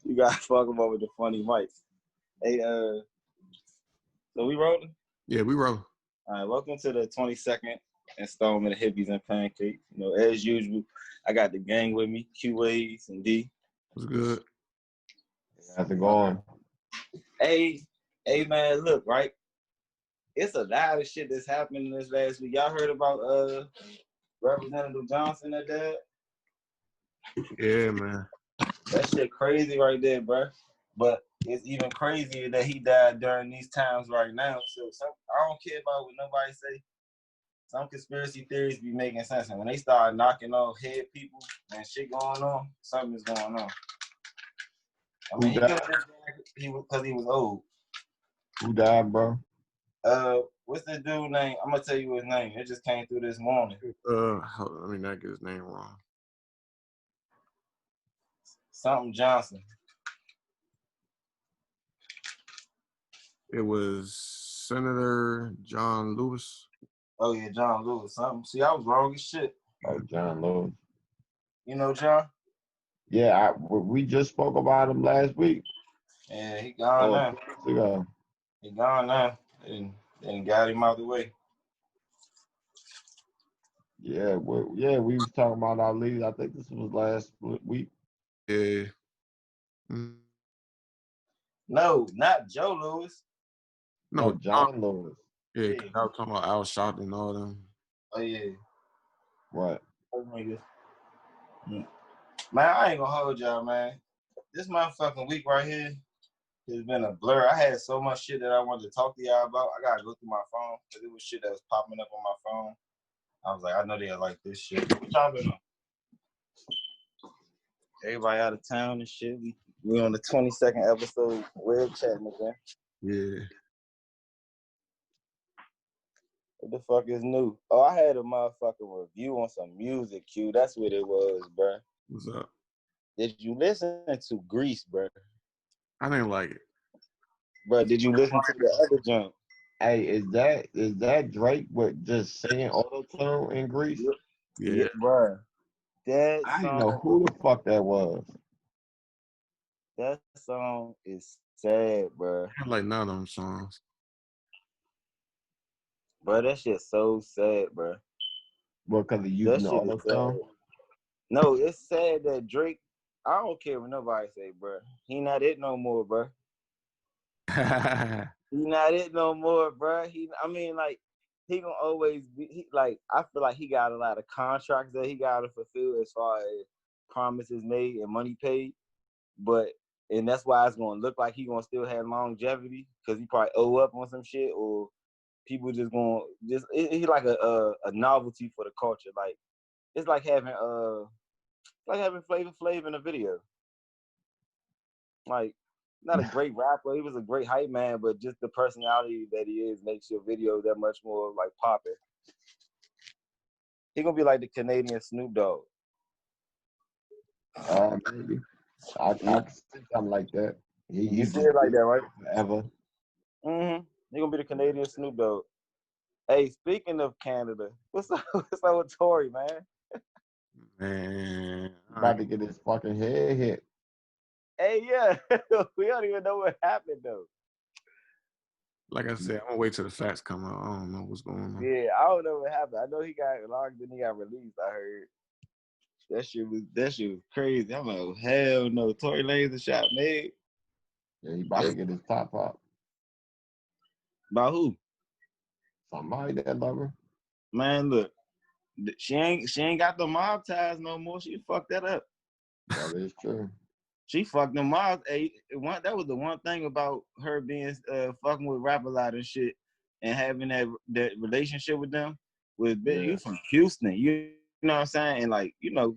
You gotta fuck him up with the funny mics. Hey, so we rolling? Yeah, we rolling. All right, welcome to the 22nd installment of Hippies and Pancakes. You know, as usual, I got the gang with me, Q-Ways and D. What's good? How's it going? Hey, man, look, right? It's a lot of shit that's happening this last week. Y'all heard about Representative Johnson and that? Yeah, man. That shit crazy right there, bro. But it's even crazier that he died during these times right now. So I don't care about what nobody say. Some conspiracy theories be making sense. And when they start knocking off head people and shit going on, something is going on. I mean, he could have been dead because he was old. Who died, bro? What's the dude name? I'm gonna tell you his name. It just came through this morning. Let me not get his name wrong. Something Johnson. It was Senator John Lewis. Oh yeah, John Lewis. Something. See, I was wrong as shit. Oh, John Lewis. You know John? Yeah, we just spoke about him last week. Yeah, he gone now. Ago. He gone now. And got him out the way. Yeah, we was talking about our lead. I think this was last week. Yeah. No, not Joe Lewis. No, John Lewis. Yeah, I was talking about Al Sharpton and all them. Oh yeah. What? Man, I ain't gonna hold y'all, man. This motherfucking week right here has been a blur. I had so much shit that I wanted to talk to y'all about. I gotta go through my phone because it was shit that was popping up on my phone. I was like, I know they like this shit. What y'all been on? Everybody out of town and shit. We on the 22nd episode. Web chatting again. Yeah. What the fuck is new? Oh, I had a motherfucking review on some music, Q. That's what it was, bruh. What's up? Did you listen to Grease, bruh? I didn't like it. Bruh, did you listen to the other jump? Hey, is that Drake with just singing auto-tune in Greece? Yeah. Bruh. That I didn't song, know who the fuck that was. that song is sad, bruh. I like none of them songs. Bruh, that shit so sad, bruh. Well, because of using the That shit is sad. auto-tune? No, it's sad that Drake, I don't care what nobody say, bruh. He not it no more, bruh. He not it no more, bruh. He gonna always be, I feel like he got a lot of contracts that he gotta fulfill as far as promises made and money paid. And that's why it's gonna look like he gonna still have longevity because he probably owe up on some shit, or people just gonna he's like a novelty for the culture. Like it's like having Flavor Flav in a video. Like not a great rapper, he was a great hype man, but just the personality that he is makes your video that much more like popping. He gonna be like the Canadian Snoop Dogg. Maybe. I can see something like that. You see it like that, right? Forever. He gonna be the Canadian Snoop Dogg. Hey, speaking of Canada, what's up with Tory, man? Man. About to get his fucking head hit. Hey, yeah. We don't even know what happened, though. Like I said, I'm gonna wait till the facts come out. I don't know what's going on. Yeah, I don't know what happened. I know he got locked, then he got released, I heard. That shit was crazy. I'm like, oh, hell no. Tory Lanez a shot made. Yeah, he about to get his top up. By who? Somebody that love her. Man, look. She ain't got the mob ties no more. She fucked that up. That is true. She fucked them mob. That was the one thing about her being fucking with Rap A Lot and shit and having that relationship with them was, bitch, you from Houston. You know what I'm saying? And like, you know,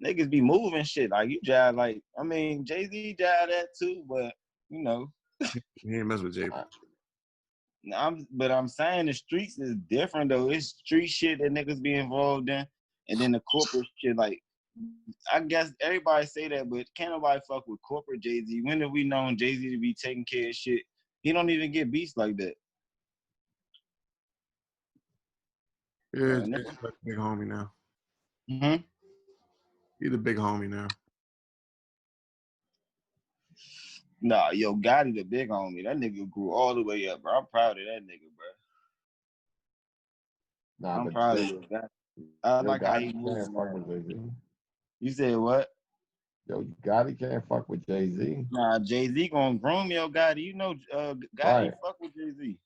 niggas be moving shit. Like you jive like, I mean, Jay-Z jive that too, but you know. He ain't mess with Jay. But I'm saying the streets is different though. It's street shit that niggas be involved in, and then the corporate shit. Like, I guess everybody say that, but can't nobody fuck with corporate Jay-Z. When have we known Jay-Z to be taking care of shit? He don't even get beats like that. Yeah, he's a big homie now. Mm-hmm. He's a big homie now. Nah, yo, Gotti the big homie. That nigga grew all the way up, bro. I'm proud of that nigga, bro. Nah, I'm but proud of Gotti. I yo, like how Gotti he can't moving fuck now. with Jay-Z. You said what? Yo, Gotti can't fuck with Jay-Z. Nah, Jay-Z gonna groom yo Gotti. You know, Gotti Right. fuck with Jay-Z.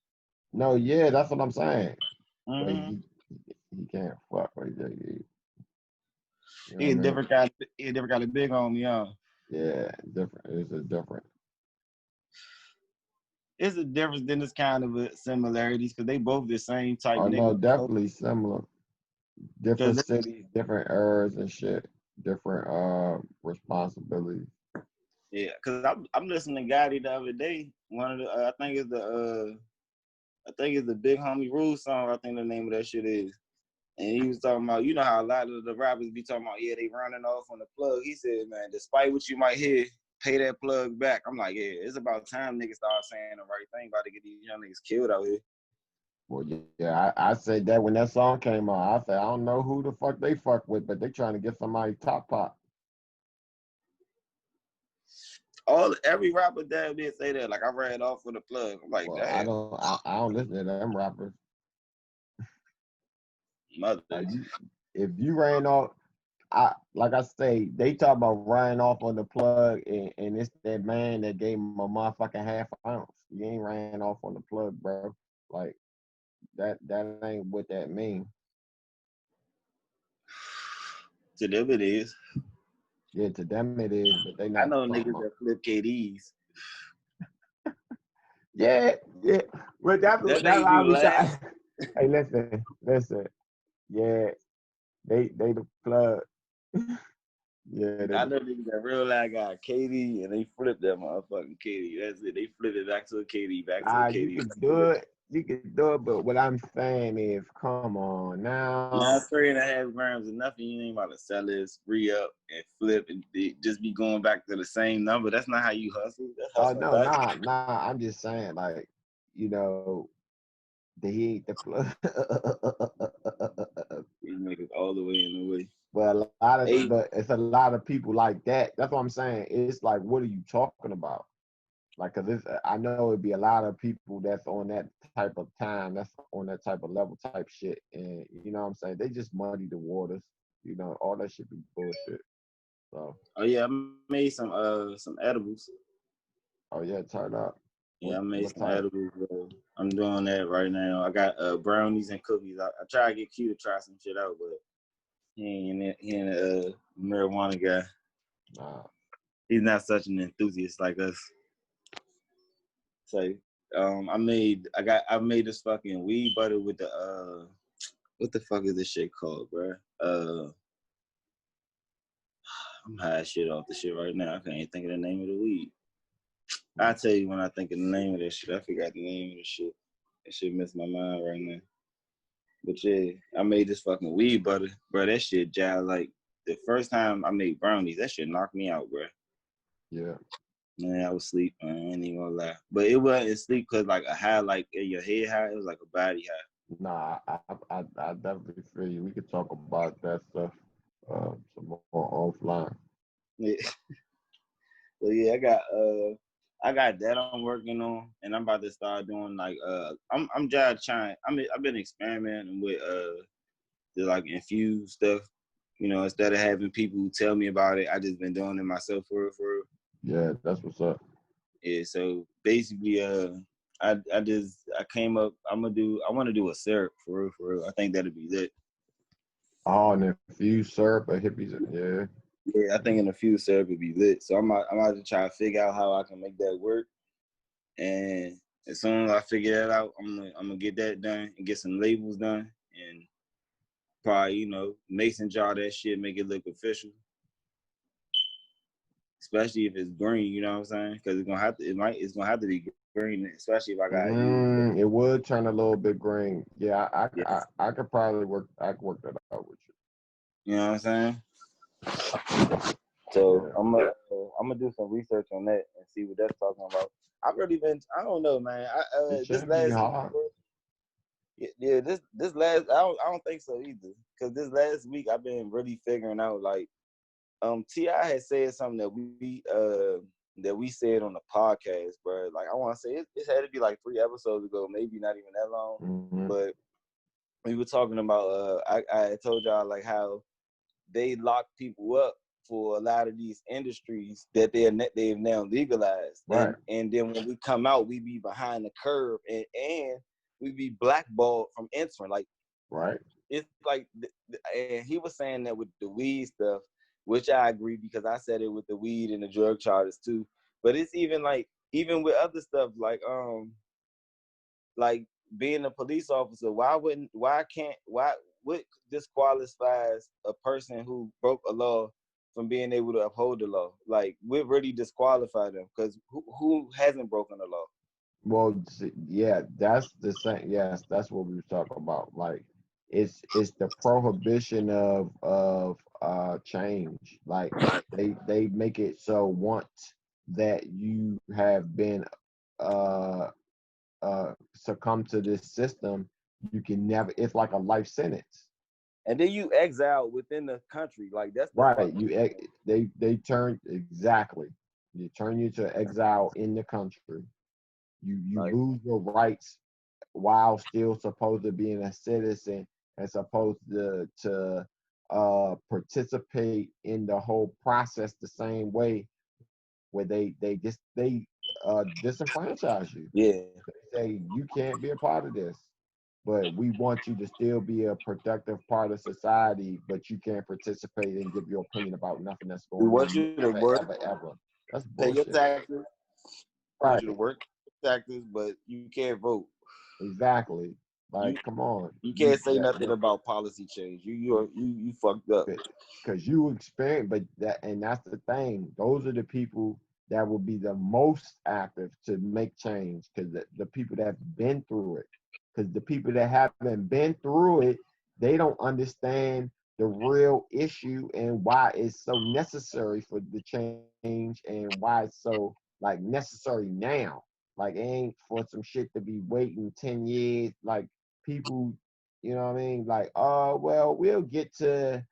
No, yeah, that's what I'm saying. But Mm-hmm. he can't fuck with Jay-Z. You know He a what I mean? different guy. He a different guy. The big homie, huh? Yeah, different. It's a different. It's a difference, then it's kind of a similarities because they both the same type Oh no, nigga. definitely similar. Different Cause cities, different eras and shit. Different responsibilities. yeah, cause I'm listening to Gotti the other day. One of the I think it's the Big Homie Rule song. I think the name of that shit is. And he was talking about, you know how a lot of the rappers be talking about, yeah, they running off on the plug. He said, man, despite what you might hear, pay that plug back. I'm like, yeah, it's about time niggas start saying the right thing about to get these young niggas killed out here. Well, yeah, I said that when that song came out. I said I don't know who the fuck they fuck with, but they trying to get somebody top pop. Every rapper damn did say that. Like I ran off with the plug. I'm like, Well, damn. I don't listen to them rappers. Mother. Like if you ran off, like I say, they talk about running off on the plug, and it's that man that gave him a motherfucking half ounce. You ain't ran off on the plug, bro. Like that ain't what that mean. To them it is. Yeah, to them it is, but they I not know talking niggas about. that flip KDs. Yeah. But that's That why nigga I be was laughing. Hey, listen. Yeah, they the plug. Yeah, I know niggas that real life got KD and they flip that motherfucking KD. That's it. They flip it back to a KD, back to a you KD. can do it. You can do it, but what I'm saying is, come on Now now. 3.5 grams is nothing. You ain't about to sell this, re-up, and flip, and just be going back to the same number. That's not how you hustle. That's Oh hustling no, back. nah. I'm just saying, like, you know, he ain't the plug. These niggas all the way in the way. But it's a lot of people like that. That's what I'm saying. It's like, what are you talking about? Like, cause I know it'd be a lot of people that's on that type of time, that's on that type of level type shit, and you know what I'm saying? They just muddy the waters. You know, all that shit be bullshit. So. Oh yeah, I made some edibles. Oh yeah, turn up. Yeah, I made What some type? edibles. I'm doing that right now. I got brownies and cookies. I try to get Q to try some shit out, but he ain't a marijuana guy. Nah. He's not such an enthusiast like us. So I made this fucking weed butter with the what the fuck is this shit called, bro? I'm high shit off the shit right now. I can't even think of the name of the weed. I'll tell you when I think of the name of that shit. I forgot the name of the shit. That shit missed my mind right now. But yeah, I made this fucking weed butter. Bro, that shit jive. Like, the first time I made brownies, that shit knocked me out, bro. Yeah. Man, I was asleep. I ain't even gonna lie. But it wasn't sleep because, like, a high, like, in your head high, it was like a body high. Nah, I definitely feel you. We could talk about that stuff some more offline. Yeah. So yeah, I got that I'm working on, and I'm about to start doing like I'm just trying. I've been experimenting with the like infused stuff. You know, instead of having people tell me about it, I just been doing it myself for real. Yeah, that's what's up. Yeah. So basically, I came up. I want to do a syrup for real. I think that'd be lit. Oh, and infused syrup or hippies. Yeah. Yeah, I think an infused syrup would be lit. So I'm about to try to figure out how I can make that work. And as soon as I figure that out, I'm gonna get that done and get some labels done, and probably, you know, mason jar that shit, make it look official. Especially if it's green, you know what I'm saying? Because it's gonna have to be green, especially if I gotta use it. It would turn a little bit green. Yeah, Yeah. I could probably work. I could work that out with you. You know what I'm saying? So Yeah. I'm gonna do some research on that and see what that's talking about. I don't know, man. It This shouldn't be last week, hard. this last I don't think so either. Cause this last week I've been really figuring out, like, T.I. had said something that we that we said on the podcast, bro. Like I want to say it had to be like 3 episodes ago, maybe not even that long. Mm-hmm. But we were talking about I told y'all like how they lock people up for a lot of these industries that they've now legalized. Right. And then when we come out, we be behind the curve and we be blackballed from entering. Like, right. It's like, and he was saying that with the weed stuff, which I agree because I said it with the weed and the drug charges too. But it's even with other stuff like being a police officer. What disqualifies a person who broke a law from being able to uphold the law? Like, what really disqualify them? Because who hasn't broken the law? Well, yeah, that's the same. Yes, that's what we were talking about. Like, it's the prohibition of change. Like, they make it so once that you have been succumb to this system, you can never. It's like a life sentence. And then you exile within the country. Like, that's the Right. They turn exactly. You turn you to exile in the country. You like, lose your rights while still supposed to being a citizen and supposed to participate in the whole process the same way where they disenfranchise you. yeah. They say you can't be a part of this, but we want you to still be a productive part of society, but you can't participate and give your opinion about nothing that's We going want on. you to work, Ever. That's pay your bullshit. taxes. We want Right. you to work taxes, but you can't vote. Exactly. Like, come on. You can't say nothing about policy change. You fucked up. Because you experience, but that's the thing. Those are the people that will be the most active to make change. Because the people that have been through it. Because the people that haven't been through it, they don't understand the real issue and why it's so necessary for the change and why it's so like necessary now. Like, it ain't for some shit to be waiting 10 years. Like, people, you know what I mean? Like, oh, well, we'll get to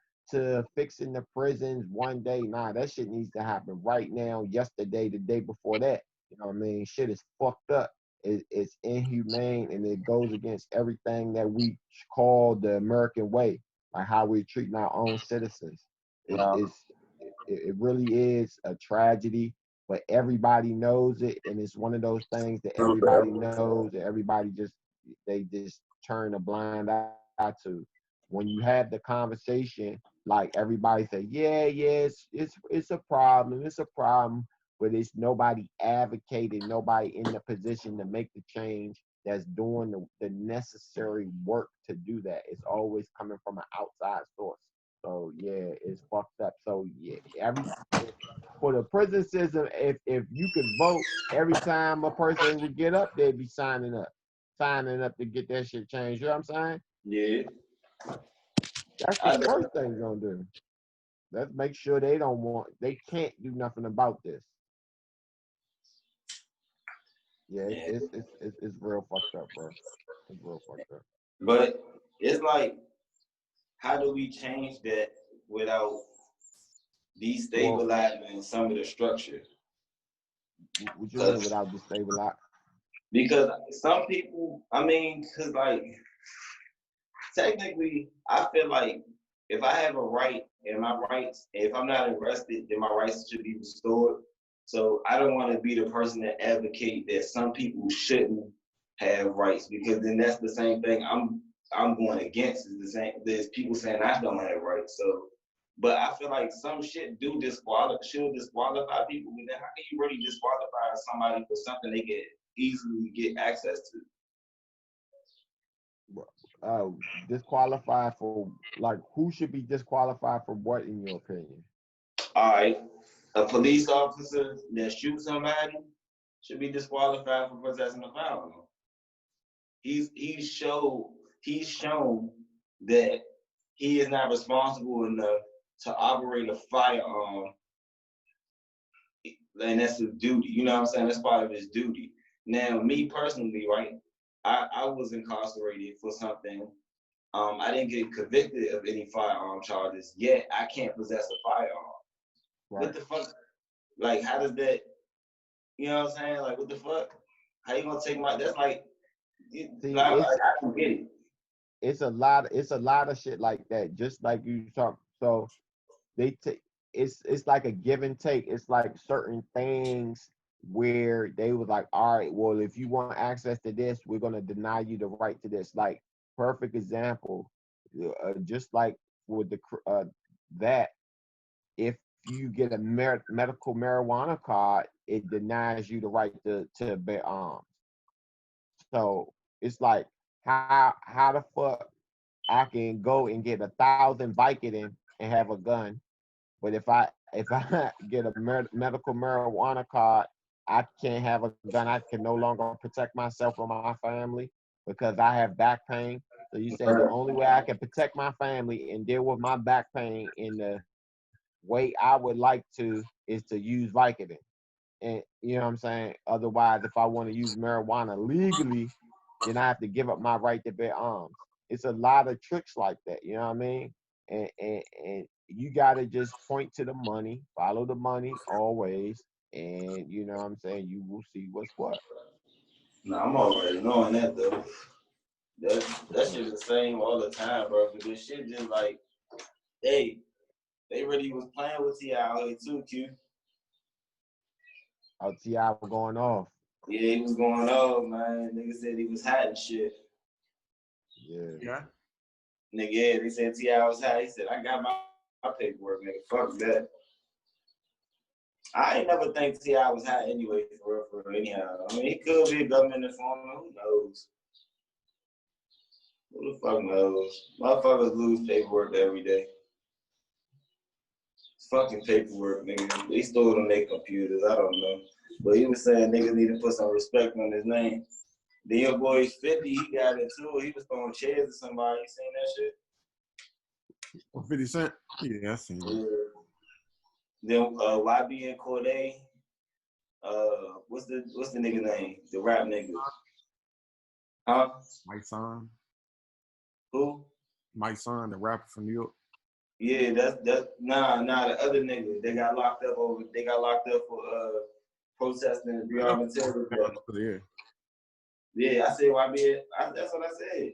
fixing the prisons one day. Nah, that shit needs to happen right now, yesterday, the day before that. You know what I mean? Shit is fucked up. It's inhumane, and it goes against everything that we call the American way, like how we treat our own citizens. It really is a tragedy, but everybody knows it, and it's one of those things that everybody knows, that everybody they just turn a blind eye to. When you have the conversation, like, everybody say, yeah, it's a problem, but it's nobody advocating, nobody in the position to make the change that's doing the necessary work to do that. It's always coming from an outside source. So yeah, it's fucked up. So yeah, for the prison system, if you could vote every time a person would get up, they'd be signing up to get that shit changed. You know what I'm saying? Yeah. That's the first thing you're gonna do. Let's make sure they can't do nothing about this. Yeah, it's real fucked up, bro. It's real fucked up. But it's like, how do we change that without destabilizing some of the structure? What you mean without destabilizing? Because some people, because like, technically, I feel like if I have a right and my rights, if I'm not arrested, then my rights should be restored. So I don't want to be the person that advocate that some people shouldn't have rights, because then that's the same thing I'm going against, is the same. There's people saying I don't have rights. So, but I feel like some shit should disqualify people. But then how can you really disqualify somebody for something they can easily get access to? Disqualified for, like, who should be disqualified for what, in your opinion? All right, a police officer that shoots somebody should be disqualified for possessing a firearm. He's shown that he is not responsible enough to operate a firearm, and that's his duty. You know what I'm saying? That's part of his duty. Now, me personally, right? I was incarcerated for something. I didn't get convicted of any firearm charges, yet I can't possess a firearm. Right. What the fuck? Like, how does that You know what I'm saying? Like, what the fuck? How you gonna take my? That's like, See, I don't get it. it's a lot of shit like that. Just like you talk. So they take it's like a give and take. It's like certain things where they was like, all right, well, if you want access to this, we're gonna deny you the right to this. Like perfect example, just like with the that if you get a medical marijuana card, it denies you the right to bear arms. So it's like how the fuck I can go and get 1,000 Vicodin and have a gun, but if I get a medical marijuana card, I can't have a gun. I can no longer protect myself or my family because I have back pain. So you saying the only way I can protect my family and deal with my back pain in the way I would like to is to use Vicodin. And you know what I'm saying? Otherwise, if I want to use marijuana legally, then I have to give up my right to bear arms. It's a lot of tricks like that, you know what I mean? And you gotta just point to the money, follow the money always, and you know what I'm saying, you will see what's what. Nah, I'm already knowing that though. That shit the same all the time, bro. But this shit just like, hey, they really was playing with T.I. out here too, Q. Oh, T.I. going off. Yeah, he was going off, man. Nigga said he was hot and shit. Yeah. Nigga, yeah, they said T.I. was hot. He said, I got my paperwork, nigga. Fuck that. I ain't never think T.I. was hot anyway, for real, anyhow. I mean, he could be a government informant. Who knows? Who the fuck knows? Motherfuckers lose paperwork every day. Fucking paperwork, nigga. They stole it on their computers. I don't know. But he was saying niggas need to put some respect on his name. Then your boy's 50, he got it too. He was throwing chairs at somebody. You seen that shit? 50 Cent? Yeah, I seen it. Then YB and Corday, what's the nigga name? The rap nigga. Huh? Mike Son. Who? Mike Son, the rapper from New York. Yeah, that's nah, the other nigga. They got locked up for protesting the Breonna Taylor. Yeah, I said YB. That's what I said.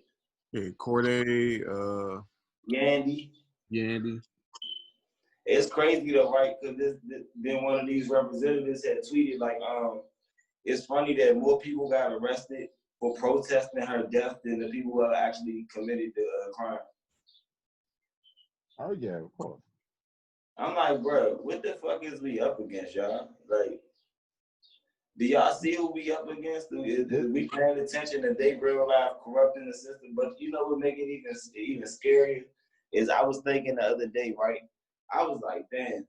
Yeah, Corday, Yandy. Yandy. It's crazy though, right? Because then one of these representatives had tweeted like, it's funny that more people got arrested for protesting her death than the people who have actually committed the crime. Oh yeah, of course. I'm like, bro, what the fuck is we up against, y'all? Like, do y'all see who we up against? Is we paying attention that they real life corrupting the system? But you know what make it even scarier is I was thinking the other day, right? I was like, damn,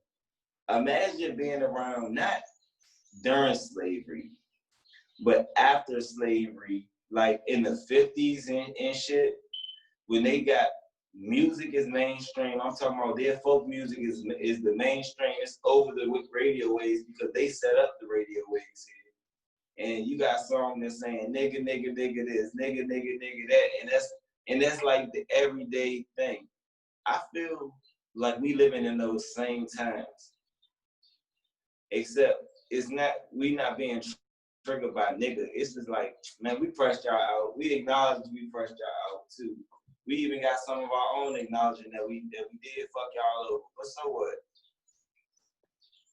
imagine being around not during slavery, but after slavery, like in the 50s and shit, when they got music is mainstream. I'm talking about their folk music is the mainstream. It's over the radio waves because they set up the radio waves here. And you got songs that's saying nigga, nigga, nigga this, nigga, nigga, nigga that, and that's like the everyday thing. I feel like we living in those same times, except we not being triggered by nigga. It's just like, man, we pressed y'all out. We acknowledge we pressed y'all out too. We even got some of our own acknowledging that we did fuck y'all over. But so what?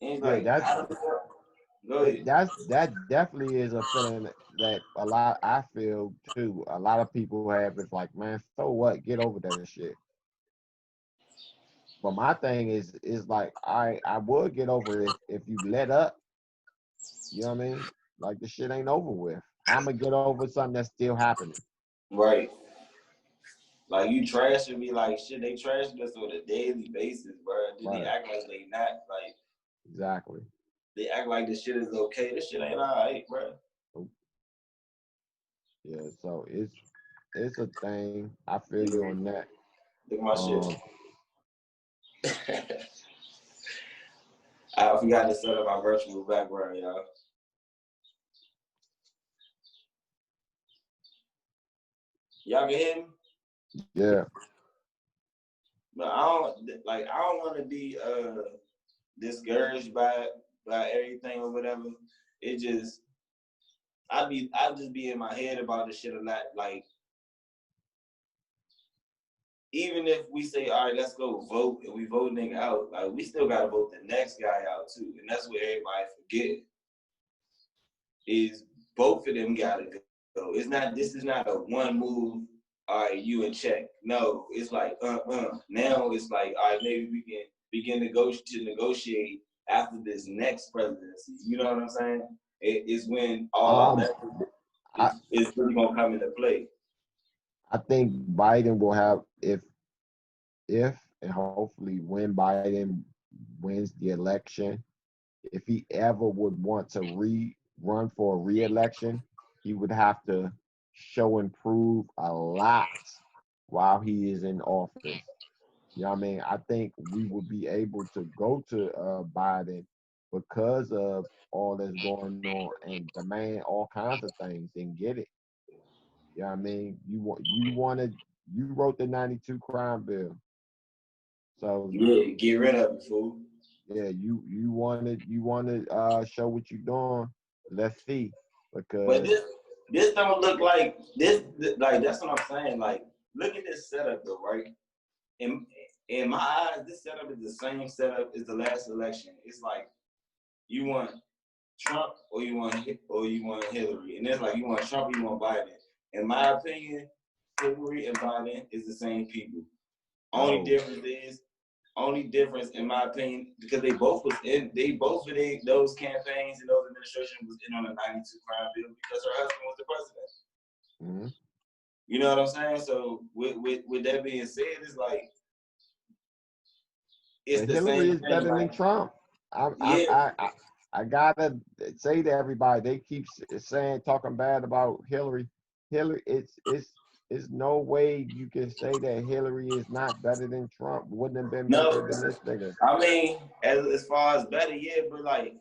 And like, go ahead. That definitely is a feeling that a lot I feel too. A lot of people have. It's like, man, so what? Get over that shit. But my thing is like, I would get over it if you let up. You know what I mean? Like the shit ain't over with. I'm gonna get over something that's still happening. Right. Like you trashing me like shit. They trashing us on a daily basis, bro. Then they act like they not like. Exactly. They act like this shit is okay. This shit ain't alright, bro. Yeah. So it's a thing. I feel you on that. Look at my shit. I forgot to set up my virtual background, y'all. Y'all can hear me? Yeah. But I don't want to be discouraged by everything or whatever. it just I just be in my head about this shit a lot. Like, even if we say, all right, let's go vote, and we vote nigga out, like, we still gotta vote the next guy out too. And that's what everybody forget, is both of them gotta go. This is not a one move, all right, you in check. No, it's like, Now it's like, all right, maybe we can begin to negotiate after this next presidency. You know what I'm saying? It's when all of that is really gonna come into play. I think Biden will have, if and hopefully when Biden wins the election, if he ever would want to run for a re-election, he would have to show and prove a lot while he is in office. You know what I mean? I think we would be able to go to Biden because of all that's going on and demand all kinds of things and get it. You know what I mean? You wrote the 92 crime bill. So yeah, get rid of it, fool. Yeah, you wanted show what you're doing. Let's see. Because But this don't look like this, like, that's what I'm saying. Like, look at this setup though, right? In my eyes, this setup is the same setup as the last election. It's like, you want Trump or you want Hillary, and it's like, you want Trump or you want Biden. In my opinion, Hillary and Biden is the same people. Only difference in my opinion, because they both of those campaigns and those administrations was in on the 92 crime bill because her husband was the president. Mm-hmm. You know what I'm saying? So with that being said, it's like, it's the Hillary same is thing. better than Trump. I gotta say to everybody, they keep talking bad about Hillary. It's no way you can say that Hillary is not better than Trump. Wouldn't have been better than this nigga. I mean, as far as better, yeah, but like,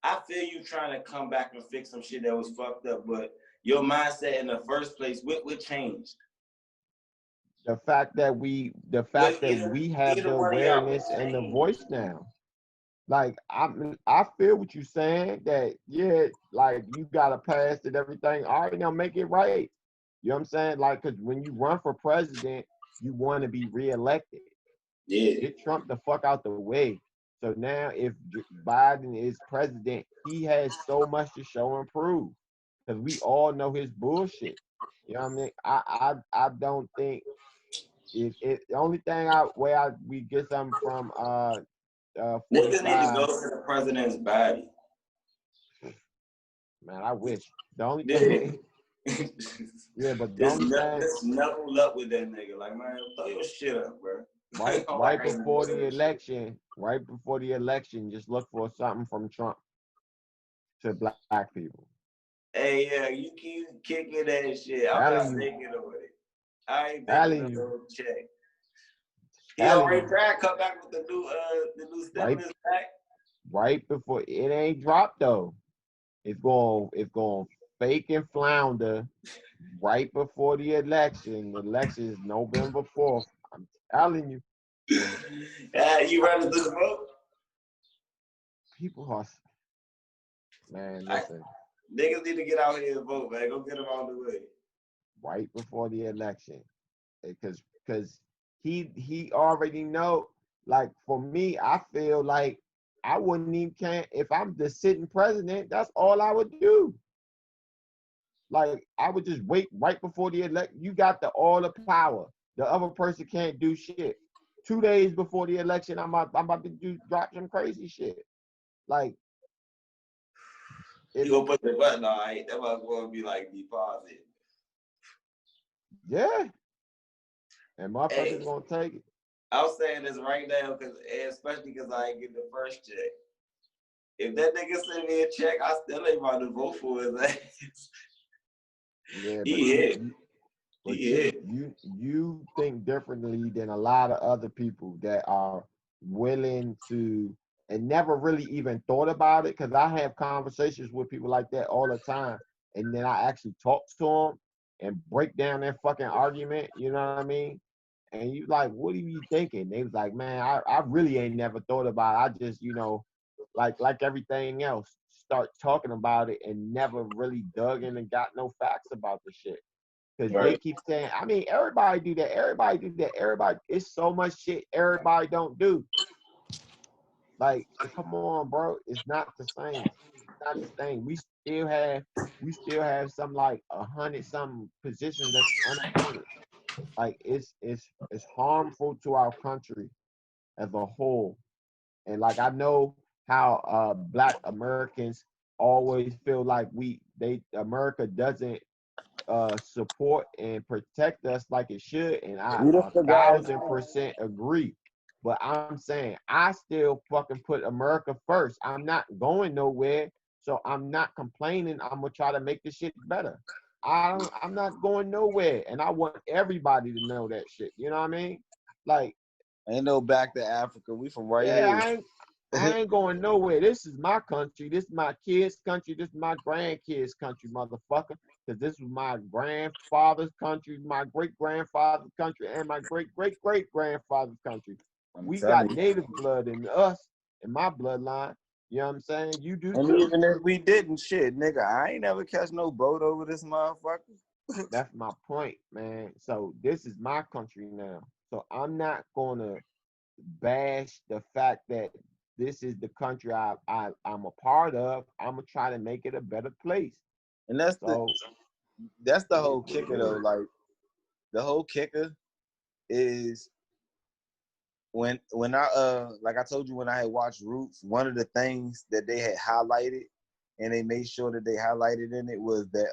I feel you trying to come back and fix some shit that was fucked up, but your mindset in the first place, what changed? The fact that we have the awareness and the voice now. Like, I feel what you're saying, that yeah, like, you gotta pass it, everything. All right, now make it right. You know what I'm saying? Like, because when you run for president, you want to be reelected. Yeah. Get Trump the fuck out the way. So now, if Biden is president, he has so much to show and prove, because we all know his bullshit. You know what I mean? I don't think the only thing we get something from Niggas need to go 45. to the president's body. Man, I wish. The only thing, yeah, but the only thing, just knuckle up with that nigga. Like, man, throw your shit up, bro. right before the election, just look for something from Trump to black people. Hey, yeah, you keep kicking that shit. I'm not thinking of it. I ain't thinking of no check. He already tried to come back with the new stimulus back. Right before it ain't dropped though. It's going fake and flounder right before the election. The election is November 4th. I'm telling you. You ready to do the vote? People are, man, listen. Niggas need to get out here and vote, man. Go get them out of the way. Right before the election. Because he already know. Like, for me, I feel like I wouldn't even if I'm the sitting president, that's all I would do. Like, I would just wait right before the election. You got all the power. The other person can't do shit. 2 days before the election, I'm about to drop some crazy shit. Like, you gonna put the button on, right? That was gonna be like deposit. Yeah. And motherfuckers gonna take it. I was saying this right now, especially because I ain't getting the first check. If that nigga send me a check, I still ain't about to vote for his ass. Yeah, but you think differently than a lot of other people that are willing to and never really even thought about it. Because I have conversations with people like that all the time, and then I actually talk to them and break down their fucking argument. You know what I mean? And you like, what are you thinking? They was like, man, I really ain't never thought about it. I just, like everything else, start talking about it and never really dug in and got no facts about the shit. Because they Right. keep saying, I mean, everybody do that. Everybody do that. Everybody, it's so much shit everybody don't do. Like, come on, bro. It's not the same. It's not the same. We still have some like 100 some positions that's unappointed. Like it's harmful to our country as a whole. And like I know how Black Americans always feel like America doesn't support and protect us like it should, and I We the a forgotten. 1000% agree. But I'm saying I still fucking put America first. I'm not going nowhere, so I'm not complaining. I'm gonna try to make this shit better. I'm not going nowhere, and I want everybody to know that shit. You know what I mean? Like, Ain't no back to Africa. We from right yeah, here. I ain't going nowhere. This is my country. This is my kids' country. This is my grandkids' country, motherfucker. Because this was my grandfather's country, my great-grandfather's country, and my great-great-great-grandfather's country. I'm We got telling you. native blood in us, in my bloodline. You know what I'm saying? You do And too. even if we didn't, shit, nigga, I ain't never catch no boat over this motherfucker. That's my point, man. So this is my country now. So I'm not gonna bash the fact that this is the country I'm a part of. I'm gonna try to make it a better place. And that's So the it is whole what it kicker though. is. Like the whole kicker is when I like I told you when I had watched Roots, one of the things that they had highlighted and they made sure that they highlighted in it was that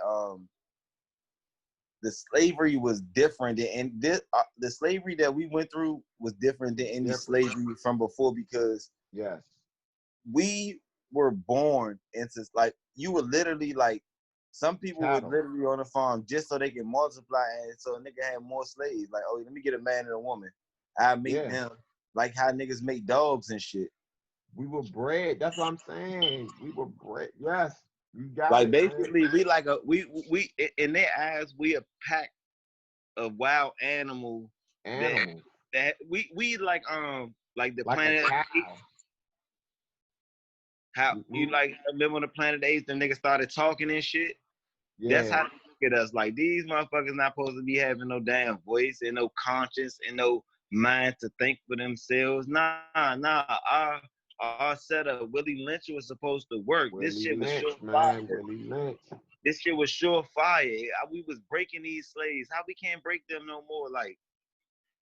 the slavery was different, and this the slavery that we went through was different than any Different. slavery from before because Yes. we were born into like you were literally like some people were Cattle. literally on the farm just so they can multiply and so a nigga had more slaves. Like, oh, let me get a man and a woman. I make Yeah. them like how niggas make dogs and shit. We were bred. That's what I'm saying. We were bred. Yes. You got Like it, man. basically we like a we in their eyes we a pack of wild animal that Animals. we like the Like a planet cow. how you Mhm. like remember when the Planet Apes the niggas started talking and shit. That's Yeah. how they look at us. Like these motherfuckers not supposed to be having no damn voice and no conscience and no mind to think for themselves. Nah. Our setup, Willie Lynch was supposed to work. This Willie shit was Lynch, man. surefire. Willie Lynch. This shit was surefire. We was breaking these slaves. How we can't break them no more? Like,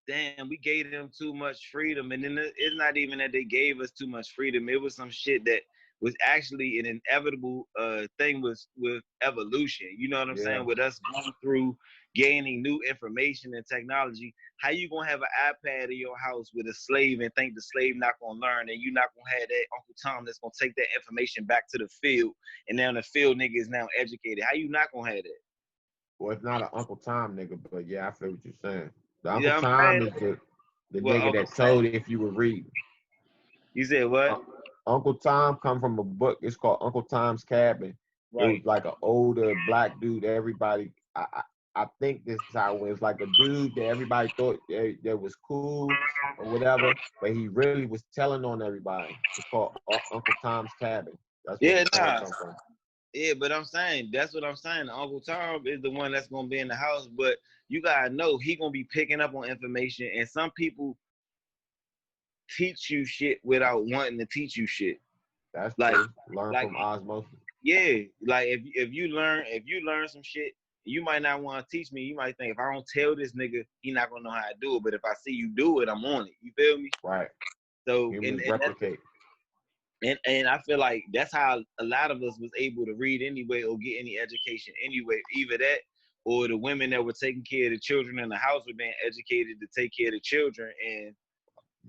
damn, we gave them too much freedom. And then it's not even that they gave us too much freedom. It was some shit that was actually an inevitable thing with evolution. You know what I'm Yeah. saying? With us going through gaining new information and technology, how you gonna have an iPad in your house with a slave and think the slave not gonna learn and you not gonna have that Uncle Tom that's gonna take that information back to the field and now the field nigga is now educated. How you not gonna have that? Well, it's not an Uncle Tom nigga, but yeah, I feel what you're saying. The You Uncle know what I'm Tom saying? is the Well, nigga Uncle that Tom, told if you were reading. you said what? Uncle Tom come from a book. It's called Uncle Tom's Cabin. It was Right. like an older black dude. Everybody, I think this is how it was. Like a dude that everybody thought that was cool or whatever, but he really was telling on everybody. It's called Uncle Tom's Cabin. That's where the Yeah, term nah. come from. Yeah, but I'm saying that's what I'm saying. Uncle Tom is the one that's gonna be in the house, but you gotta know he gonna be picking up on information, and some people teach you shit without wanting to teach you shit. That's Like, true. Learn like from osmosis. yeah, like if you learn some shit, you might not want to teach me. You might think if I don't tell this nigga, he not gonna know how to do it. But if I see you do it, I'm on it. You feel me? Right. So Humans replicate. and I feel like that's how a lot of us was able to read anyway or get any education anyway. Either that or the women that were taking care of the children in the house were being educated to take care of the children. And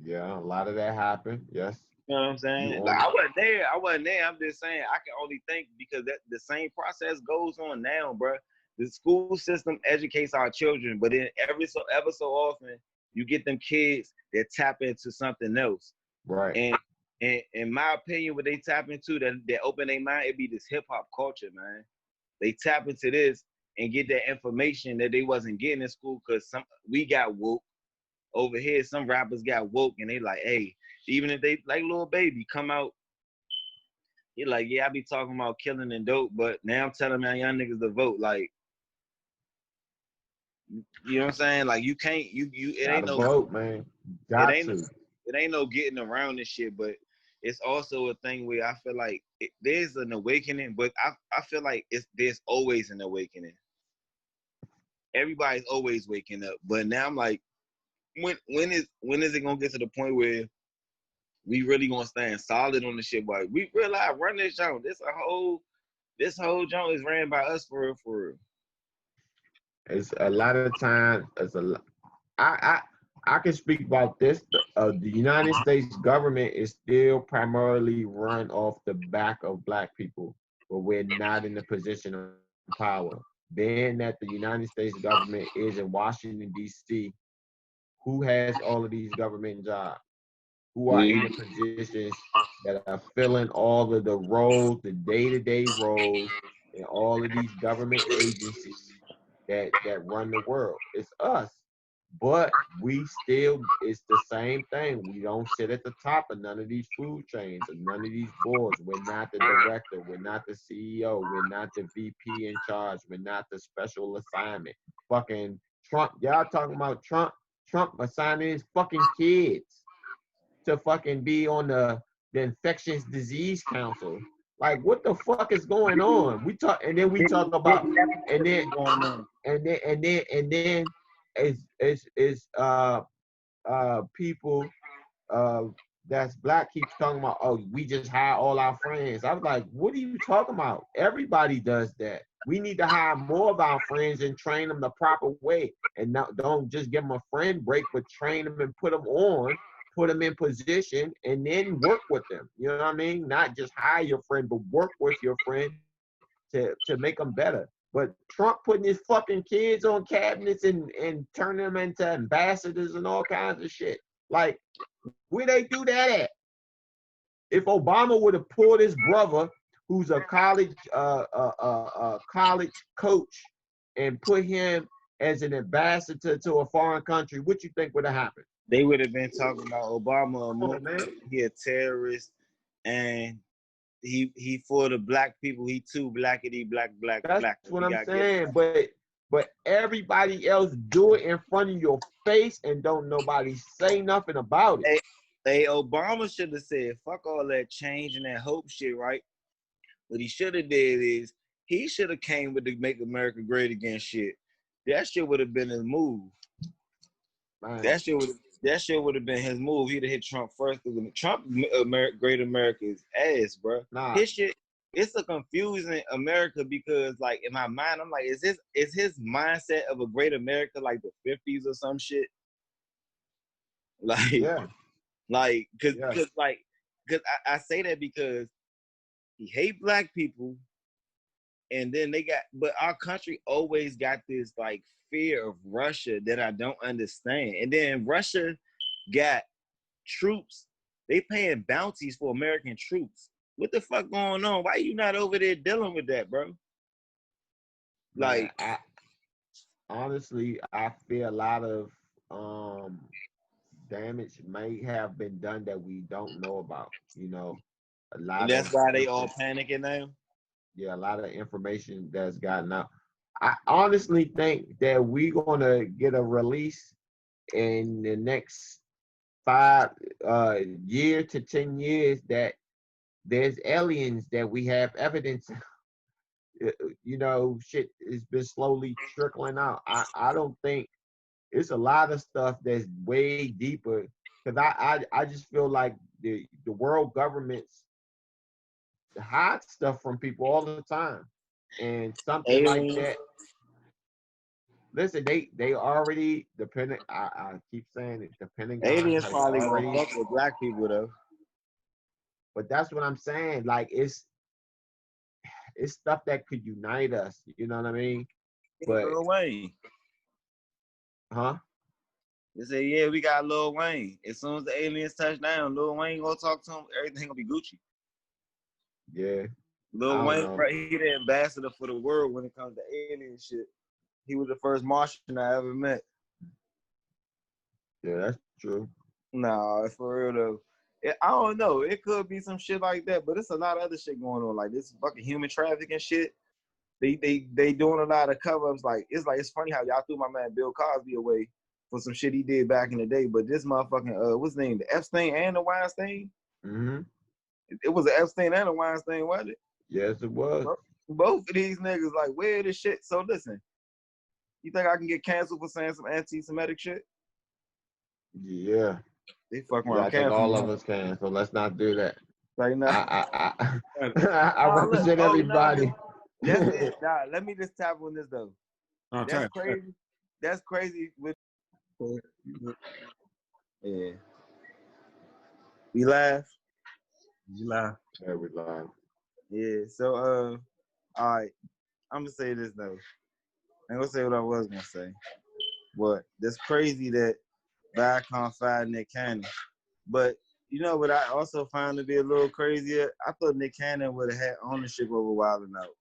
Yeah, a lot of that happened. Yes. you know what I'm You saying? Like on it. I wasn't there. I'm just saying I can only think because that the same process goes on now, bro. The school system educates our children, but then ever so often you get them kids that tap into something else. Right. And in my opinion, what they tap into that open their mind, it be this hip hop culture, man. They tap into this and get that information that they wasn't getting in school because we got woke. Over here, some rappers got woke and they like, hey, even if they like Lil Baby come out He like, yeah, I be talking about killing and dope, but now I'm telling my young niggas to vote. Like, you know what I'm saying? Like, you can't, it ain't Gotta no, vote, man. it Got ain't, to. it ain't no getting around this shit. But it's also a thing where I feel like there's an awakening, but I feel like there's always an awakening. Everybody's always waking up, but now I'm like, when is it gonna get to the point where we really gonna stand solid on the shit? Like, we realize run this joint. This whole joint is ran by us for real, for real. It's a lot of times. It's a. I can speak about this. The United States government is still primarily run off the back of black people, but we're not in a position of power. Being that the United States government is in Washington D.C., who has all of these government jobs? Who are in the positions that are filling all of the roles, the day-to-day roles, in all of these government agencies that run the world? It's us. But we still, it's the same thing. We don't sit at the top of none of these food chains or none of these boards. We're not the director. We're not the CEO. We're not the VP in charge. We're not the special assignment. Fucking Trump. Y'all talking about Trump? Trump assigning his fucking kids to fucking be on the infectious disease council. Like, what the fuck is going on? We talk, and then we talk about, and then it's people that's black keep talking about, oh, we just hire all our friends. I was like, what are you talking about? Everybody does that. We need to hire more of our friends and train them the proper way, and don't just give them a friend break, but train them and put them on, put them in position, and then work with them. You know what I mean? Not just hire your friend, but work with your friend to make them better. But Trump putting his fucking kids on cabinets and turning them into ambassadors and all kinds of shit. Like, where they do that at? If Obama would have pulled his brother, who's a college college coach, and put him as an ambassador to a foreign country, what you think would have happened? They would have been talking about Obama, he a terrorist, and he for the black people. He too blackity black. That's what I'm saying. But everybody else do it in front of your face, and don't nobody say nothing about it. Hey, Obama should have said, fuck all that change and that hope shit, right? What he should have did is he should have came with the Make America Great Again shit. That shit would have been his move. Man. That shit would have been his move. He'd have hit Trump first. Trump Great America's ass, bro. Nah. His shit, it's a confusing America because, like, in my mind, I'm like, is his mindset of a great America like the 50s or some shit? Like, yeah. Like, cause I say that because he hate black people, and then but our country always got this like fear of Russia that I don't understand. And then Russia got troops. They paying bounties for American troops. What the fuck going on? Why you not over there dealing with that, bro? Like, honestly, I feel a lot of damage may have been done that we don't know about. You know, a lot. And that's why they all panicking now. Yeah, a lot of information that's gotten out. I honestly think that we're gonna get a release in the next 5 year to 10 years that there's aliens that we have evidence. You know, shit has been slowly trickling out. I don't think it's a lot of stuff that's way deeper, because I just feel like the world governments hide stuff from people all the time, and something like that. Listen, they already depending. I keep saying it. Depending. Aliens probably gonna fuck with black people though. But that's what I'm saying. Like, it's stuff that could unite us. You know what I mean? But Lil Wayne. Huh? They say, yeah, we got Lil Wayne. As soon as the aliens touch down, Lil Wayne gonna talk to him. Everything gonna be Gucci. Yeah. Lil Wayne, he the ambassador for the world when it comes to alien shit. He was the first Martian I ever met. Yeah, that's true. Nah, for real though. I don't know. It could be some shit like that, but it's a lot of other shit going on, like this fucking human trafficking shit. They doing a lot of cover-ups. It's funny how y'all threw my man Bill Cosby away for some shit he did back in the day, but this motherfucking what's his name? The Epstein and the Weinstein? Mm-hmm. It was an Epstein and a Weinstein, wasn't it? Yes, it was. Both of these niggas like weird as shit. So listen, you think I can get canceled for saying some anti-Semitic shit? Yeah. They fucking Yeah, around I think canceling all me. of us can, so let's not do that. Like, no. I represent everybody. That's it. Nah, let me just tap on this though. Oh, That's crazy. That's crazy. Yeah. We laugh. You laugh. Yeah, we live. Yeah. So all right. I'm gonna say this though. I ain't gonna say what I was gonna say. But that's crazy that Viacom fired Nick Cannon. But you know what I also found to be a little crazier? I thought Nick Cannon would have had ownership over Wild 'N Out.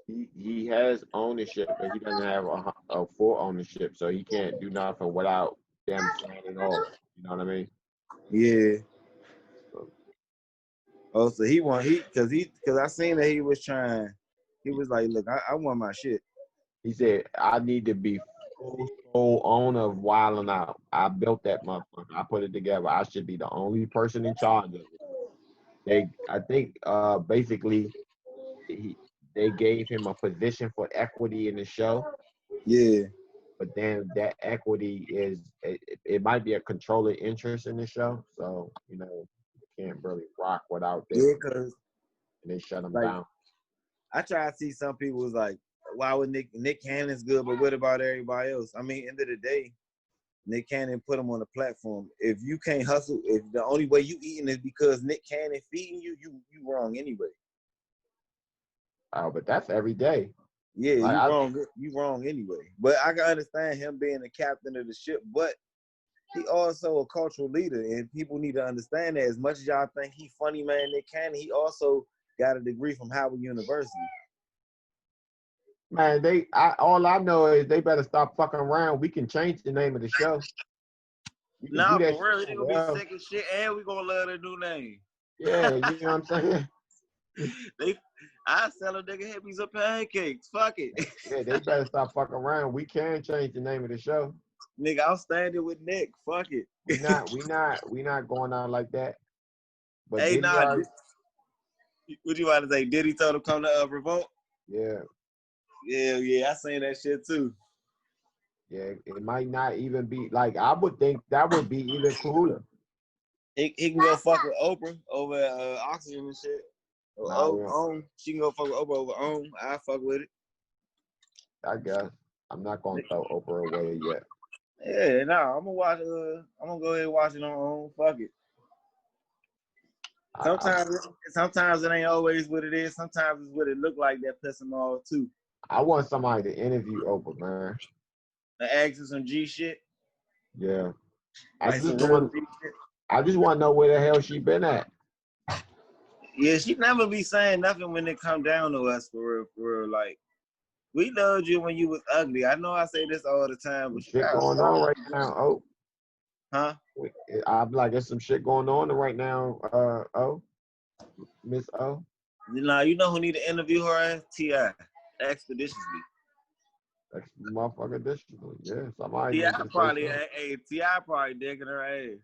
He has ownership, but he doesn't have a full ownership, so he can't do nothing without them signing off. You know what I mean? Yeah. Oh, so because I seen that he was trying. He was like, look, I want my shit. He said, I need to be full sole owner of Wild 'N Out. I built that motherfucker. I put it together. I should be the only person in charge of it. I think basically they gave him a position for equity in the show. Yeah. But then that equity it might be a controlling interest in the show. So, you can't really rock without them. Yeah, because And they shut them like, down. I try to see some people was like, why would Nick Cannon's good, but what about everybody else? I mean, end of the day, Nick Cannon put him on the platform. If you can't hustle, if the only way you eating is because Nick Cannon feeding you, you wrong anyway. Oh, but that's every day. Yeah, you wrong anyway. But I can understand him being the captain of the ship, but he also a cultural leader, and people need to understand that. As much as y'all think he funny, man, Nick Cannon, he also got a degree from Howard University. Man, all I know is they better stop fucking around. We can change the name of the show. Nah, for real, they gonna be sick as shit, and we gonna love their new name. Yeah, you know what I'm saying? I sell a nigga Hippiesndpancakes. Fuck it. Yeah, they better stop fucking around. We can change the name of the show. Nigga, I'm standing with Nick. Fuck it. We not going out like that. But hey, what you want to say? Diddy told him come to Revolt? Yeah. Yeah, I seen that shit too. Yeah, it might not even be like I would think that would be even cooler. He can go fuck with Oprah over Oxygen and shit. She can go fuck with Oprah over OWN. I fuck with it. I guess I'm not gonna throw Oprah away yet. Yeah, I'm gonna watch. I'm gonna go ahead and watch it on OWN. Fuck it. Sometimes it ain't always what it is. Sometimes it's what it look like that piss them off too. I want somebody to interview Oprah, man. The ask some G shit. Yeah. I just want to know where the hell she been at. Yeah, she never be saying nothing when it come down to us for real. Like, we loved you when you was ugly. I know I say this all the time, but shit going on right now, oh. Huh? I'm like, there's some shit going on right now, Miss O. You know who need to interview her ass? T.I. Expeditiously. Motherfucker, yeah, somebody. T.I. probably, T.I. probably digging her ass.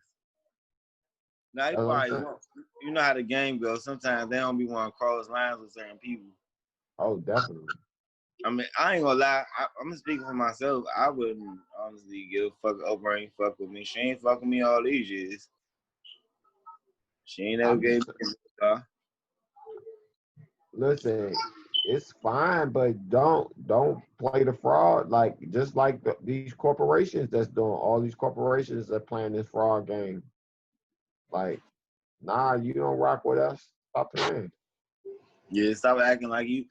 Now, he probably won't. You know how the game goes. Sometimes they don't be wanting to cross lines with certain people. Oh, definitely. I mean, I ain't gonna lie. I'm speaking for myself. I wouldn't honestly give a fuck. Oprah ain't fuck with me. She ain't fuck with me all these years. She ain't never gave me a Listen, it's fine, but don't play the fraud. Like just like these corporations that's doing all these corporations that playing this fraud game. Like, nah, you don't rock with us. Stop playing. Yeah, stop acting like you.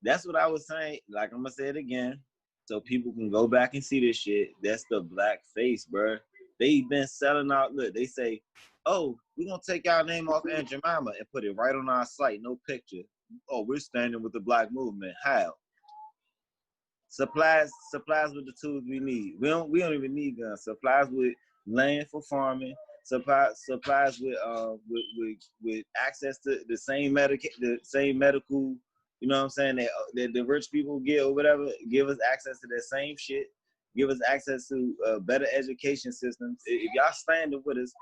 That's what I was saying. Like, I'm gonna say it again, so people can go back and see this shit. That's the black face, bro. They been selling out. Look, they say, "Oh, we're gonna take our name off Aunt Jemima and put it right on our site. No picture. Oh, we're standing with the black movement. How? Supplies with the tools we need. We don't even need guns. Supplies with land for farming, supplies with access to the same medical, you know what I'm saying, that the rich people get or whatever, give us access to that same shit, give us access to better education systems. If y'all standing with us,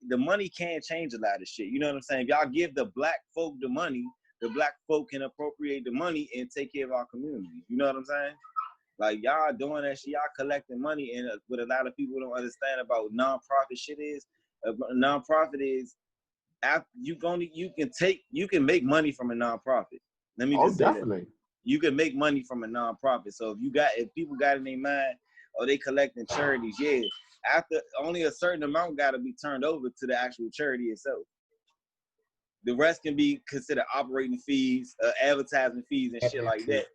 the money can't change a lot of shit. You know what I'm saying? If y'all give the black folk the money, the black folk can appropriate the money and take care of our community. You know what I'm saying? Like, y'all doing that shit, y'all collecting money, and what a lot of people don't understand about nonprofit shit is, nonprofit is, after you can make money from a nonprofit. Let me just say definitely. That. You can make money from a nonprofit. So if people got in their mind, or they collecting charities, yeah, after only a certain amount got to be turned over to the actual charity itself. The rest can be considered operating fees, advertising fees, and shit like that.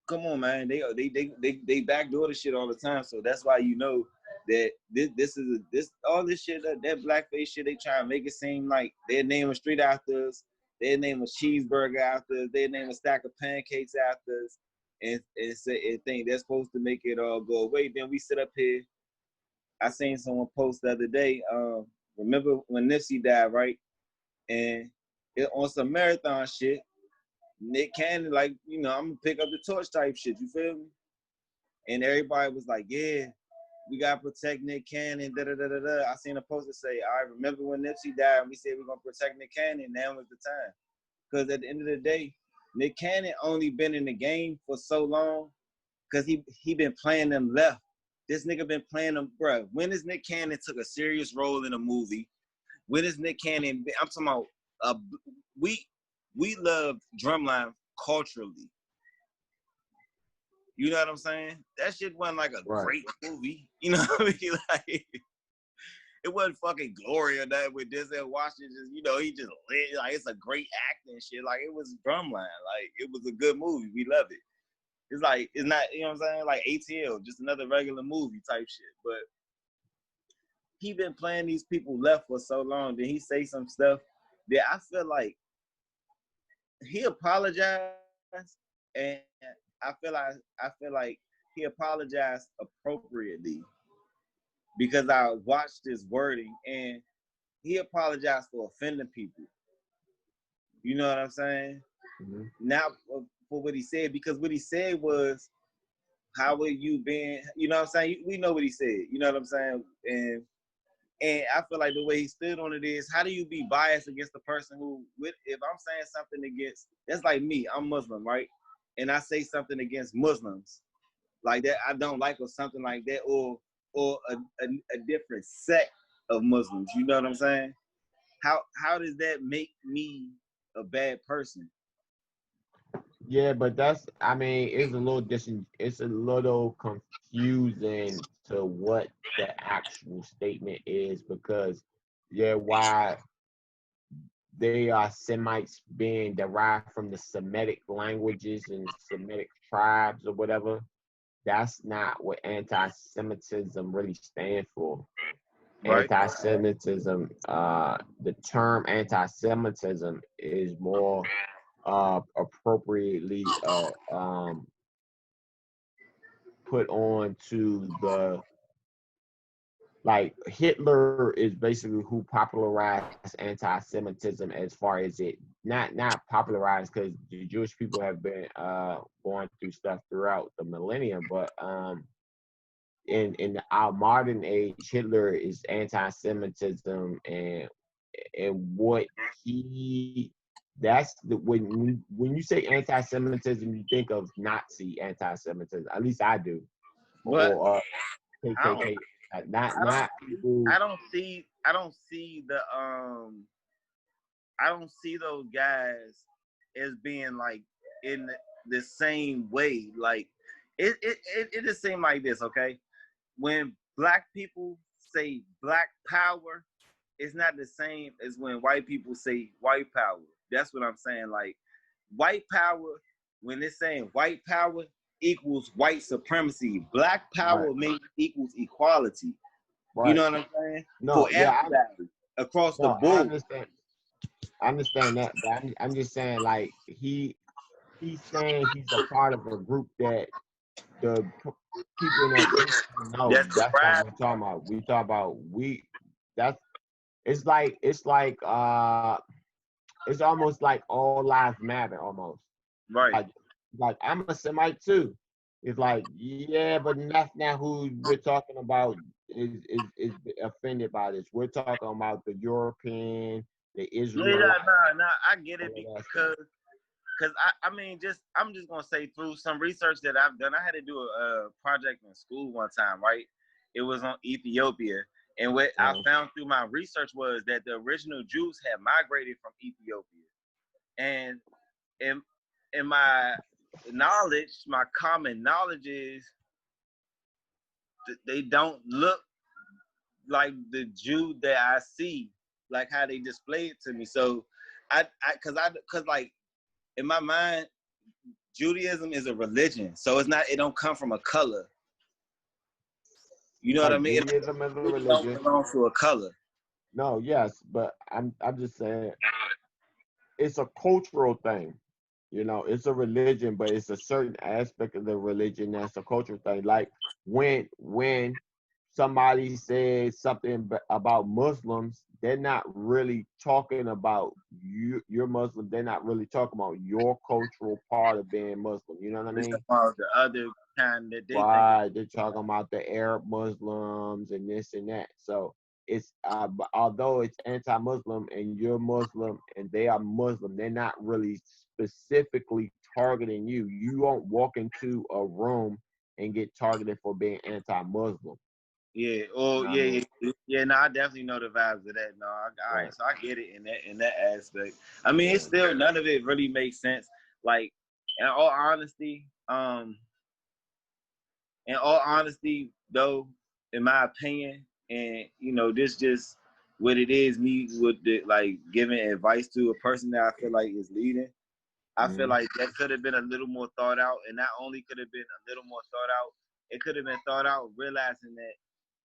Come on, man. They backdoor the shit all the time. So that's why you know that this all this shit, that blackface shit, they try to make it seem like their name a street after us, their name a cheeseburger after us, their name a stack of pancakes after us, and think they're supposed to make it all go away. Then we sit up here. I seen someone post the other day. Remember when Nipsey died, right? And on some marathon shit, Nick Cannon, like, you know, I'm gonna pick up the torch type shit, you feel me? And everybody was like, yeah, we gotta protect Nick Cannon, da-da-da-da-da. I seen a poster say, I remember when Nipsey died and we said we're gonna protect Nick Cannon, now was the time. Because at the end of the day, Nick Cannon only been in the game for so long because he been playing them left. This nigga been playing them, bro. When is Nick Cannon took a serious role in a movie? When is Nick Cannon, I'm talking about, we love Drumline culturally. You know what I'm saying? That shit wasn't like a great movie. You know what I mean? Like, it wasn't fucking Glory or that with Denzel Washington. Just, you know, he just lit. Like, it's a great acting shit. Like, it was Drumline. Like, it was a good movie. We love it. It's like, it's not, you know what I'm saying? Like ATL, just another regular movie type shit. But he been playing these people left for so long. Then he say some stuff that I feel like he apologized, and I feel like he apologized appropriately because I watched his wording and he apologized for offending people. You know what I'm saying? Mm-hmm. Not for what he said, because what he said was, how are you being, you know what I'm saying? We know what he said, you know what I'm saying? And I feel like the way he stood on it is, how do you be biased against the person who, if I'm saying something against, that's like me, I'm Muslim, right? And I say something against Muslims, like that I don't like, or something like that, or a different sect of Muslims, you know what I'm saying? How does that make me a bad person? Yeah, but that's, I mean, it's a little confusing to what the actual statement is, because why they are Semites being derived from the Semitic languages and Semitic tribes or whatever, that's not what anti-Semitism really stands for. Right. Anti-Semitism, the term anti-Semitism is more appropriately put on to the, like, Hitler is basically who popularized anti-Semitism, as far as it not popularized, because the Jewish people have been going through stuff throughout the millennium, but in our modern age, Hitler is anti-Semitism, and what he, that's the, when you say anti-Semitism, you think of Nazi anti-Semitism. At least I do. But or KKK. Not people. I don't see those guys as being like in the same way. Like it just seemed like this, okay? When black people say black power, it's not the same as when white people say white power. That's what I'm saying. Like, white power, when it's saying white power, equals white supremacy. Black power equals equality. Right. You know what I'm saying? No, for everybody across the board. I understand that, but I'm just saying, like, he's saying he's a part of a group that the people in that industry know That's the that's what pride. we're talking about. We talk about that's it's like it's almost like all lives matter almost. Right. Like I'm a Semite too. It's like, yeah, but that's not who we're talking about is offended by this. We're talking about the European, the Israelite. Nah, I get it all that stuff. because I mean, I'm just gonna say through some research that I've done, I had to do a project in school one time, right? It was on Ethiopia, and what I found through my research was that the original Jews had migrated from Ethiopia, and in my knowledge, my common knowledge is that they don't look like the Jew that I see, like how they display it to me. So cause like in my mind, Judaism is a religion. So it don't come from a color. You know what I mean? Judaism is a It don't religion. belong to a color. No, yes, but I'm just saying it's a cultural thing. You know, it's a religion, but it's a certain aspect of the religion that's a cultural thing. Like when somebody says something about Muslims, they're not really talking about you're Muslim. They're not really talking about your cultural part of being Muslim. You know what I mean? About the other kind that they Right. They're talking about the Arab Muslims and this and that. So it's although it's anti-Muslim and you're Muslim and they are Muslim, they're not really specifically targeting you. You won't walk into a room and get targeted for being anti-Muslim. Yeah. Oh, You know what I yeah, mean? yeah. No, I definitely know the vibes of that. No, all right. Right. So I get it in that aspect. I mean, it's still none of it really makes sense. Like, in all honesty, though, in my opinion, and you know, this just what it is. Me with the like giving advice to a person that I feel like is leading. I feel like that could have been a little more thought out, and not only could have been a little more thought out, it could have been thought out realizing that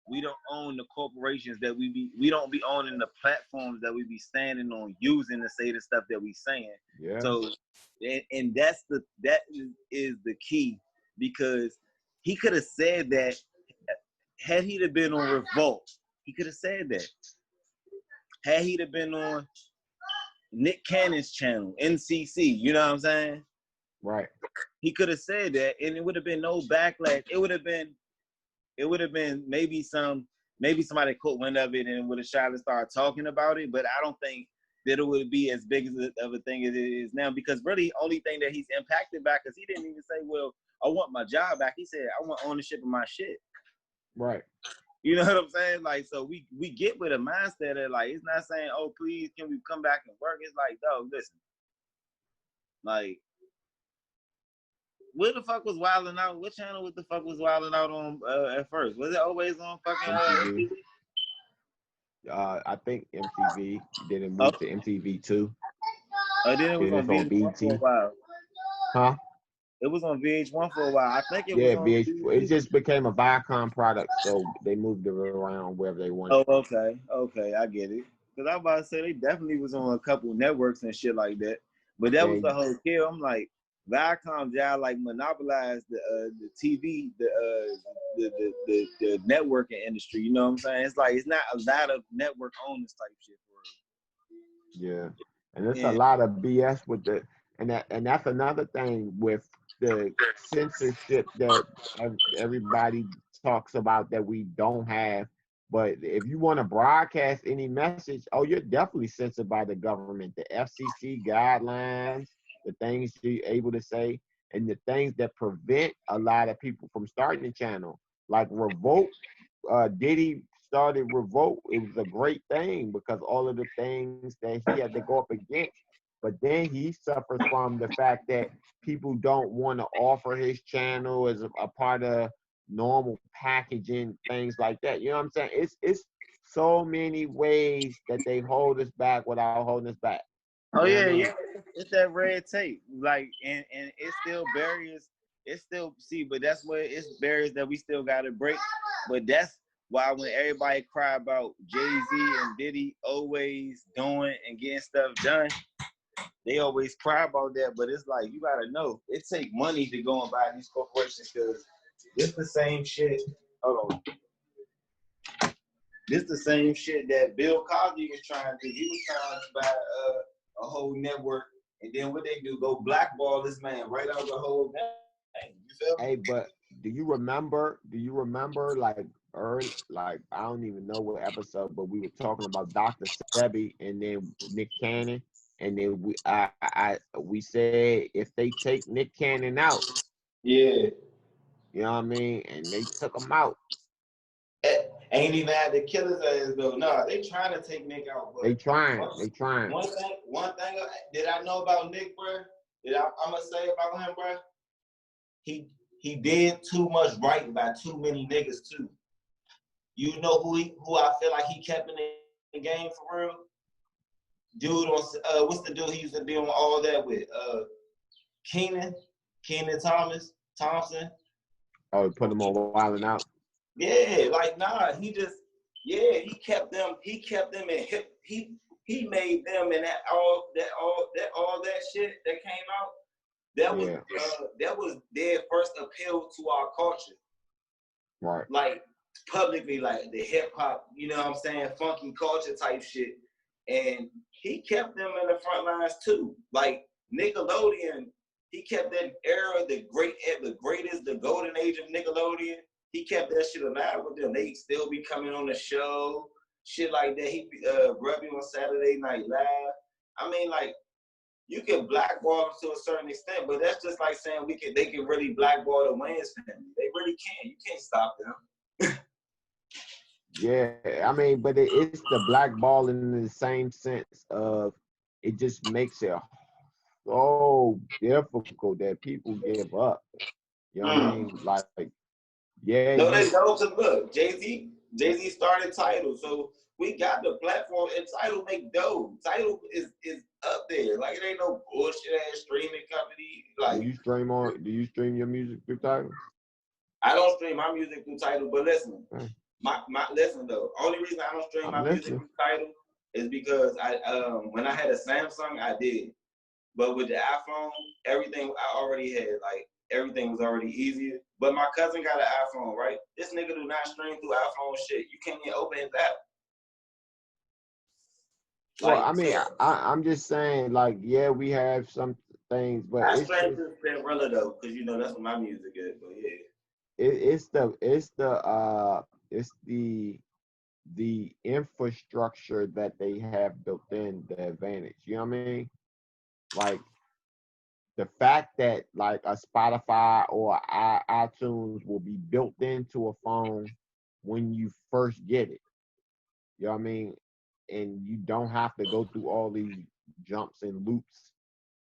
we don't own the corporations that we don't be owning the platforms that we be standing on using to say the stuff that we saying. Yeah. So, and that is the key, because he could have said that had he have been on Revolt, he could have said that. Had he have been on Nick Cannon's channel, NCC, you know what I'm saying? Right. He could have said that, and it would have been no backlash. It would have been maybe somebody caught wind of it and would have tried to start talking about it, but I don't think that it would be as big of a thing as it is now, because really only thing that he's impacted by, because he didn't even say, well, I want my job back. He said, I want ownership of my shit. Right. You know what I'm saying? Like, so we get with a mindset that, like, it's not saying, oh, please, can we come back and work? It's like, dog, listen. Like, where the fuck was Wildin' Out? What channel what the fuck was Wildin' Out on at first? Was it always on fucking MTV? MTV? I think MTV. Then it moved to MTV2. Oh, then it was on VH1 BT. for a while. Huh? It was on VH1 for a while. I think it Yeah, was on VH. TV. It just became a Viacom product, so they moved it around wherever they wanted. Oh, okay, I get it. Because I was about to say they definitely was on a couple networks and shit like that. But that was the whole kill. I'm like, Viacom y'all like monopolized the TV, the networking industry. You know what I'm saying? It's like it's not a lot of network owners type shit for Yeah, and there's a lot of BS with the and that's another thing with the censorship that everybody talks about that we don't have. But if you want to broadcast any message, oh, you're definitely censored by the government, the FCC guidelines, the things you're able to say, and the things that prevent a lot of people from starting the channel. Like Revolt, Diddy started Revolt. It was a great thing because all of the things that he had to go up against. But then he suffers from the fact that people don't want to offer his channel as a part of normal packaging, things like that. You know what I'm saying? It's so many ways that they hold us back without holding us back. Oh yeah, yeah. It's that red tape. Like, and it's still barriers. It's still but that's where it's barriers that we still gotta break. But that's why when everybody cry about Jay-Z and Diddy always doing and getting stuff done, they always cry about that. But it's like, you gotta know, it take money to go and buy these corporations, because This the same shit. Hold on. This the same shit that Bill Cosby was trying to do. He was trying to buy a whole network, and then what they do, go blackball this man right out the whole thing. You feel me? Hey, but do you remember like early, like I don't even know what episode, but we were talking about Dr. Sebi and then Nick Cannon, and then we said if they take Nick Cannon out, Yeah. you know what I mean, and they took him out. Ain't even had to kill his ass though. No, they trying to take Nick out. But They trying. One thing did I know about Nick, bro? I'm gonna say about him, bro? He did too much right by too many niggas too. You know who I feel like he kept in the game for real? Dude on what's the dude he used to be on all that with? Keenan Thompson. Oh, put him on Wildin' Out. Yeah, like nah, he kept them in hip. He made them and all that shit that came out. That was their first appeal to our culture. Right. Like publicly, like the hip hop, you know what I'm saying, funky culture type shit. And he kept them in the front lines too. Like Nickelodeon, he kept that era, the greatest, the golden age of Nickelodeon. He kept that shit alive with them. They still be coming on the show, shit like that. He Grubby on Saturday Night Live. I mean, like, you can blackball them to a certain extent, but that's just like saying they can really blackball the Wayans family. They really can. You can't stop them. Yeah, I mean, but it's the blackballing in the same sense of it just makes it so difficult that people give up. You know what I mean? Like, yeah. No, they don't. Cause look, Jay-Z started Tidal, so we got the platform, and Tidal make dough. Tidal is up there. Like, it ain't no bullshit ass streaming company. Like, Do you stream your music through Tidal? I don't stream my music through Tidal, but listen, listen though. Only reason I don't stream my music through Tidal is because when I had a Samsung, I did. But with the iPhone, everything I already had, like, everything was already easier. But my cousin got an iPhone, right? This nigga do not stream through iPhone shit. You can't even open his app. Well, I mean, I'm just saying, like, yeah, we have some things, but I stream through Spinrilla though, because you know that's what my music is. But yeah, it's the infrastructure that they have built in the advantage. You know what I mean? Like, the fact that like a Spotify or iTunes will be built into a phone when you first get it. You know what I mean? And you don't have to go through all these jumps and loops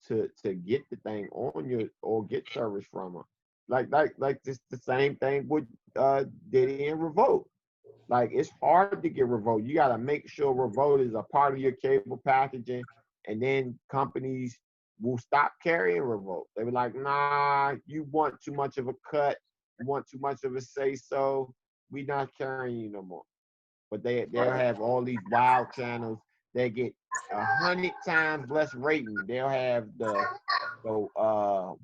to get the thing on your or get service from them. Like this the same thing with Diddy and Revolt. Like, it's hard to get Revolt. You got to make sure Revolt is a part of your cable packaging, and then companies will stop carrying Revolt. They were like, nah, you want too much of a cut, you want too much of a say-so, we not carrying you no more. But they'll have all these wild channels. They get 100 times less rating. They'll have the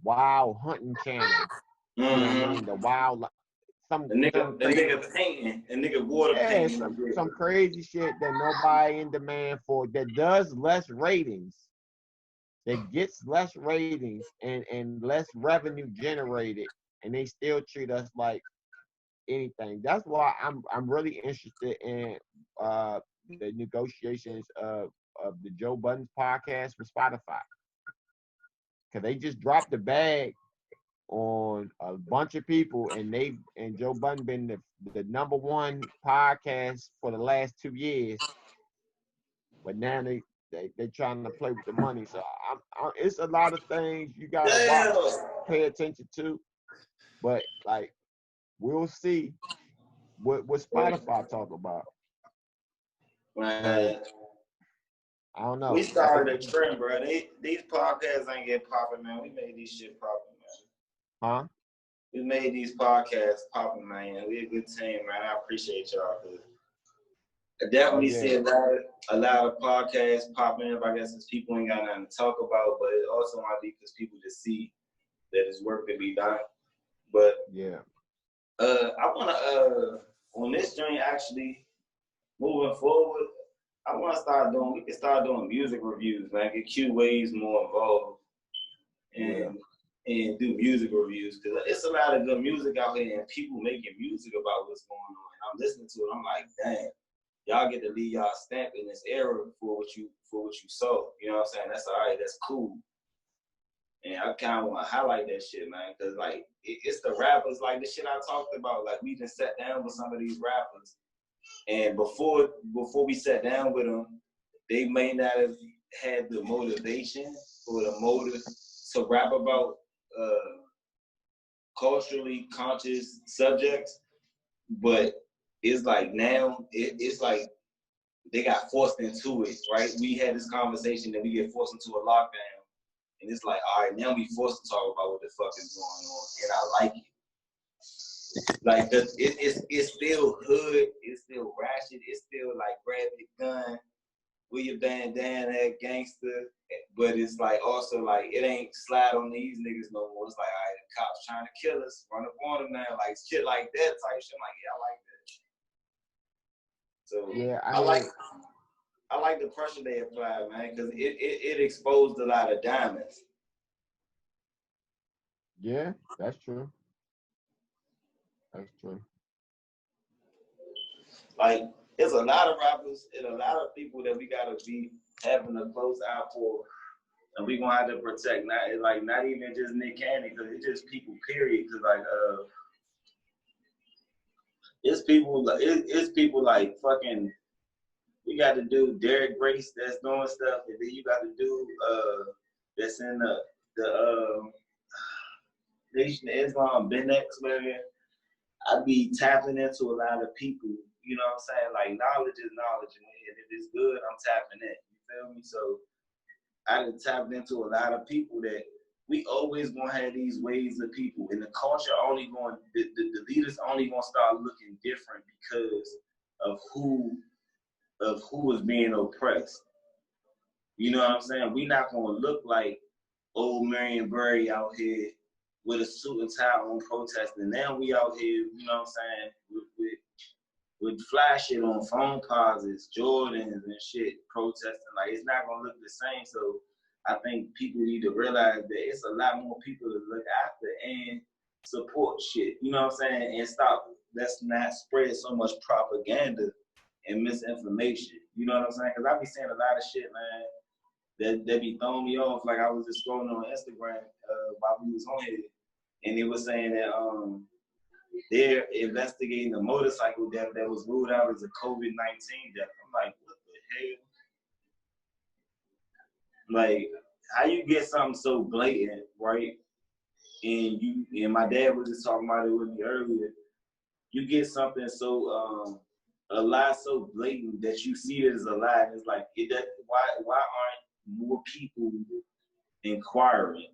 wild hunting channel. You know what I mean? The wild the nigga painting, the nigga water painting. Some crazy shit that nobody in demand for, that does less ratings, that gets less ratings and less revenue generated, and they still treat us like anything. That's why I'm really interested in the negotiations of the Joe Budden's podcast with Spotify, because they just dropped the bag on a bunch of people, and Joe Budden been the number one podcast for the last 2 years, but now they trying to play with the money. So it's a lot of things you gotta watch, pay attention to, but like, we'll see what Spotify talk about. Man, I don't know. We started a trend, bro. These podcasts ain't get popping, man. We made these shit popping, man. Huh? We made these podcasts popping, man. We a good team, man. I appreciate y'all. I definitely see a lot of podcasts popping up. I guess it's people ain't got nothing to talk about, but it also might be because people just see that it's work to be done. But yeah, I wanna on this joint actually moving forward. I wanna we can start doing music reviews, man. Get Q Waves more involved and do music reviews because it's a lot of good music out here and people making music about what's going on. And I'm listening to it. I'm like, damn, y'all get to leave y'all stamp in this era for what you saw. You know what I'm saying? That's all right. That's cool. And I kind of want to highlight that shit, man, because like it's the rappers, like the shit I talked about. Like we just sat down with some of these rappers, and before we sat down with them, they may not have had the motivation or the motive to rap about culturally conscious subjects, but it's like now it's like they got forced into it, right? We had this conversation that we get forced into a lockdown, and it's like, all right, now we forced to talk about what the fuck is going on, and I like it. Like it's still hood, it's still ratchet, it's still like grab your gun, with your bandana, gangster, but it's like also like it ain't slide on these niggas no more. It's like, all right, the cops trying to kill us, run up on them now, like shit like that type shit. I'm like, yeah, I like that. So Yeah, I like the pressure they apply, man, because it exposed a lot of diamonds. Yeah, that's true. That's true. Like, there's a lot of rappers and a lot of people that we gotta be having a close eye for, and we gonna have to protect. Not even just Nick Cannon, because it's just people. Period. Because like it's people like fucking. We got to do Derek Grace that's doing stuff, and then you got to do that's in the Nation of Islam, Ben X, man. I be tapping into a lot of people, you know what I'm saying? Like, knowledge is knowledge, and if it's good, I'm tapping in, you feel me? So I done tapped into a lot of people that we always gonna have these waves of people, and the culture only going, the leaders only gonna start looking different because of who is being oppressed. You know what I'm saying? We not gonna look like old Marion Barry out here with a suit and tie on protesting. Now we out here, you know what I'm saying, with fly shit on, phone pauses, Jordans and shit, protesting. Like, it's not gonna look the same. So I think people need to realize that it's a lot more people to look after and support shit. You know what I'm saying? And stop. Let's not spread so much propaganda and misinformation. You know what I'm saying? Because I be seeing a lot of shit, man, that be throwing me off. Like, I was just scrolling on Instagram while we was on here, and it was saying that they're investigating a motorcycle death that was ruled out as a COVID-19 death. I'm like, what the hell? Like, how you get something so blatant, right? And my dad was just talking about it with me earlier. You get something so a lie so blatant that you see it as a lie. It's like, why aren't more people inquiring?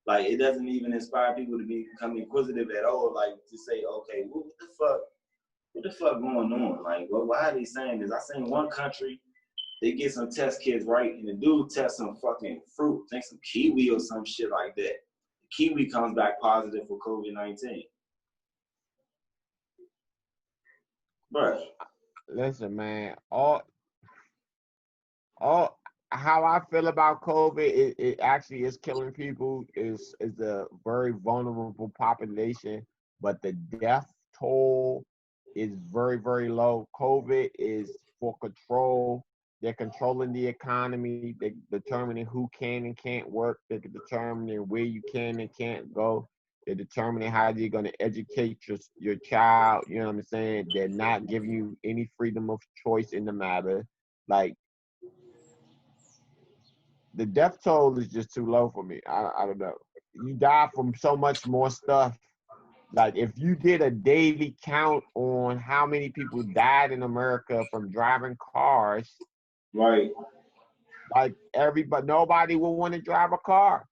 Like, it doesn't even inspire people to become inquisitive at all. Like, to say, okay, what the fuck going on? Like, well, why are they saying this? I seen one country, they get some test kits, right? And the dude tests some fucking fruit, think some kiwi or some shit like that. The kiwi comes back positive for COVID-19. Bruh. Listen, man, all how I feel about COVID, it actually is killing people. Is a very vulnerable population, but the death toll is very, very low. COVID is for control. They're controlling the economy. They're determining who can and can't work. They're determining where you can and can't go. They're determining how you're going to educate your child. You know what I'm saying? They're not giving you any freedom of choice in the matter. Like, the death toll is just too low for me. I don't know. You die from so much more stuff. Like, if you did a daily count on how many people died in America from driving cars, right? Like, nobody will want to drive a car.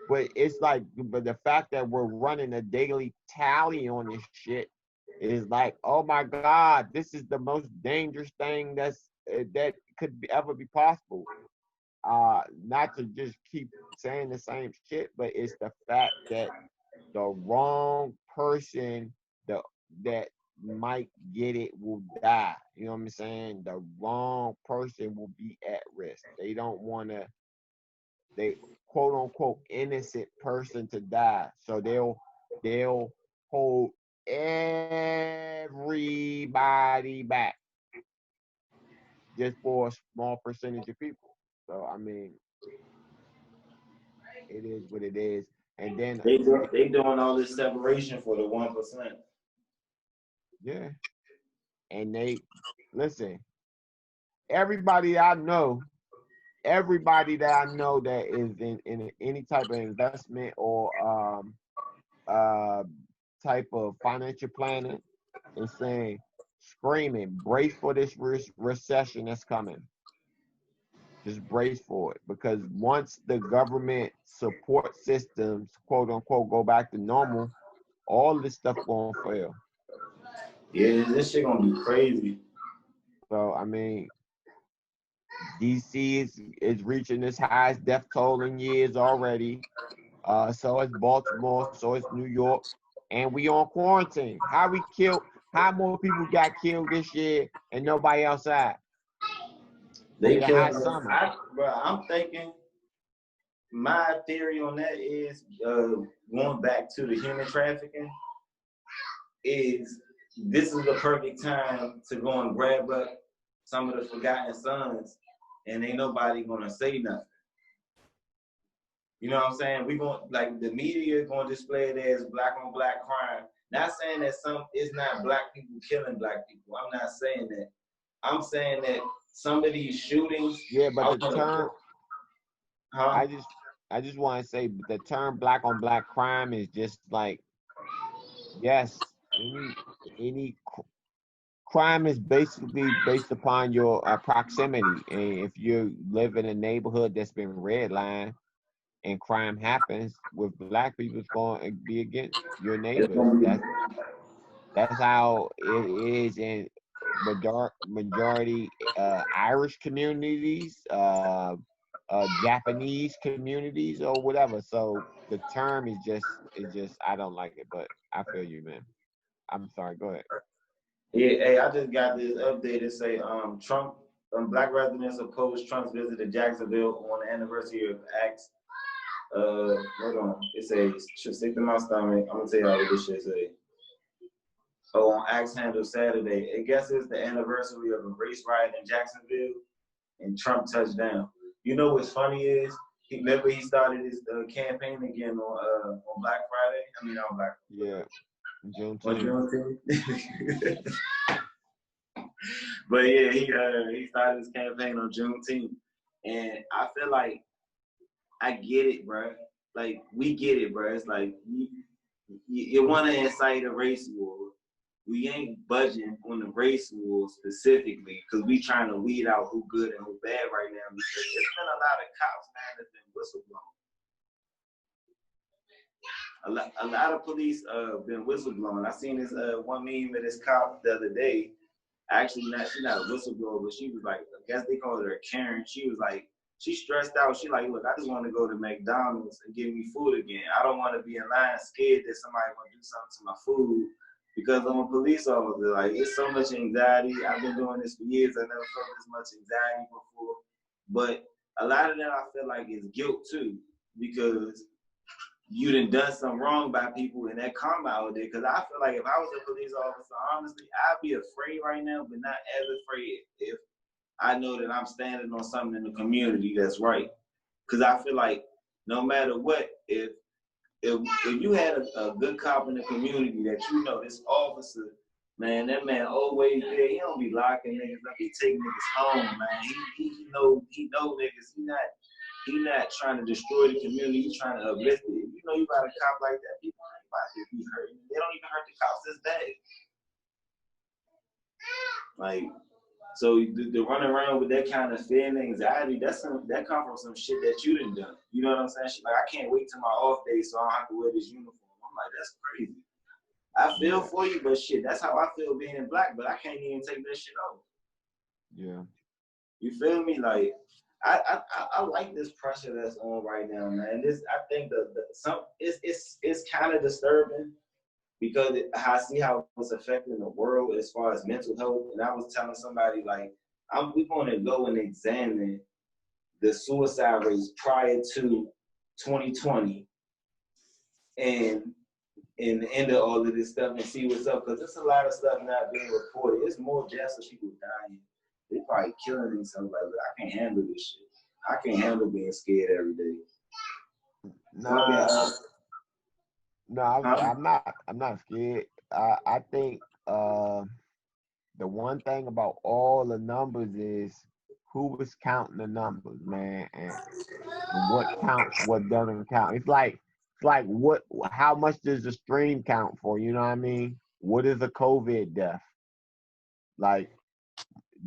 But it's like, but the fact that we're running a daily tally on this shit is like, oh my God, this is the most dangerous thing that could ever be possible. Not to just keep saying the same shit, but it's the fact that the wrong person that might get it will die. You know what I'm saying? The wrong person will be at risk. They don't want to, they quote unquote innocent person to die. So they'll hold everybody back just for a small percentage of people. So I mean, it is what it is. And then they doing all this separation for the 1%. yeah, and they listen. Everybody that I know that is in any type of investment or type of financial planning is saying, screaming, brace for this recession that's coming. Just brace for it, because once the government support systems, quote unquote, go back to normal, all this stuff gonna fail. Yeah, this shit gonna be crazy. So I mean, DC is reaching its highest death toll in years already. So is Baltimore, so is New York, and we on quarantine. How more people got killed this year and nobody outside? They a killed hot summer. Bro, I'm thinking my theory on that is going back to the human trafficking is this is the perfect time to go and grab up some of the forgotten sons, and ain't nobody gonna say nothing. You know what I'm saying? We going like the media gonna display it as black on black crime. Not saying that it's not black people killing black people. I'm not saying that. I'm saying that some of these shootings. Yeah, but the term. I just want to say the term black on black crime is just like, yes, any crime is basically based upon your proximity, and if you live in a neighborhood that's been redlined and crime happens with black people, it's going to be against your neighbors. That's how it is in majority Irish communities, Japanese communities, or whatever. So the term is just I don't like it, but I feel you, man. I'm sorry. Go ahead. Yeah, hey, I just got this update to say Trump, black residents oppose Trump's visit to Jacksonville on the anniversary of Acts. Hold on, it says stick to my stomach. I'm gonna tell you how this shit say. Oh, on Axe Handle Saturday. I guess it's the anniversary of a race riot in Jacksonville, and Trump touched down. You know what's funny is, he started his campaign again on Black Friday. I mean, on Black. Yeah. Juneteenth. But yeah, he started his campaign on Juneteenth, and I feel like I get it, bro. Like we get it, bro. It's like you want to incite a race war. We ain't budging on the race war specifically because we trying to weed out who good and who bad right now, because there's been a lot of cops, man, that's been whistleblowing. A lot of police been whistleblowing. I seen this one meme of this cop the other day. Actually, she's not a whistleblower, but she was like, I guess they call her a Karen. She was like, she stressed out. She like, look, I just want to go to McDonald's and get me food again. I don't want to be in line scared that somebody gonna do something to my food because I'm a police officer. Like, it's so much anxiety. I've been doing this for years. I never felt this much anxiety before. But a lot of that I feel like is guilt too, because you done something wrong by people and that karma out there. Because I feel like if I was a police officer, honestly, I'd be afraid right now, but not as afraid if I know that I'm standing on something in the community that's right. Because I feel like no matter what, if you had a good cop in the community that you know, this officer, man, that man always there. He don't be locking niggas up. He take niggas home, man. He know niggas. He not trying to destroy the community. He's trying to uplift it. If you know you got a cop like that, people ain't about to be hurt. They don't even hurt the cops this day. Like, so the running around with that kind of fear and anxiety, that come from some shit that you done done. You know what I'm saying? Like, I can't wait till my off day so I don't have to wear this uniform. I'm like, that's crazy. I feel for you, but shit, that's how I feel being black, but I can't even take that shit off. Yeah. You feel me? Like, I like this pressure that's on right now, man. I think it's kind of disturbing because I see how it's affecting the world as far as mental health. And I was telling somebody like, we're going to go and examine the suicide rates prior to 2020 and the end of all of this stuff and see what's up, because there's a lot of stuff not being reported. It's more deaths of people dying. They're probably killing themselves. Like, I can't handle this shit. I can't handle being scared every day. I'm not scared. I think the one thing about all the numbers is who was counting the numbers, man, and what counts, what doesn't count. It's like how much does the stream count for? You know what I mean? What is a COVID death? Like,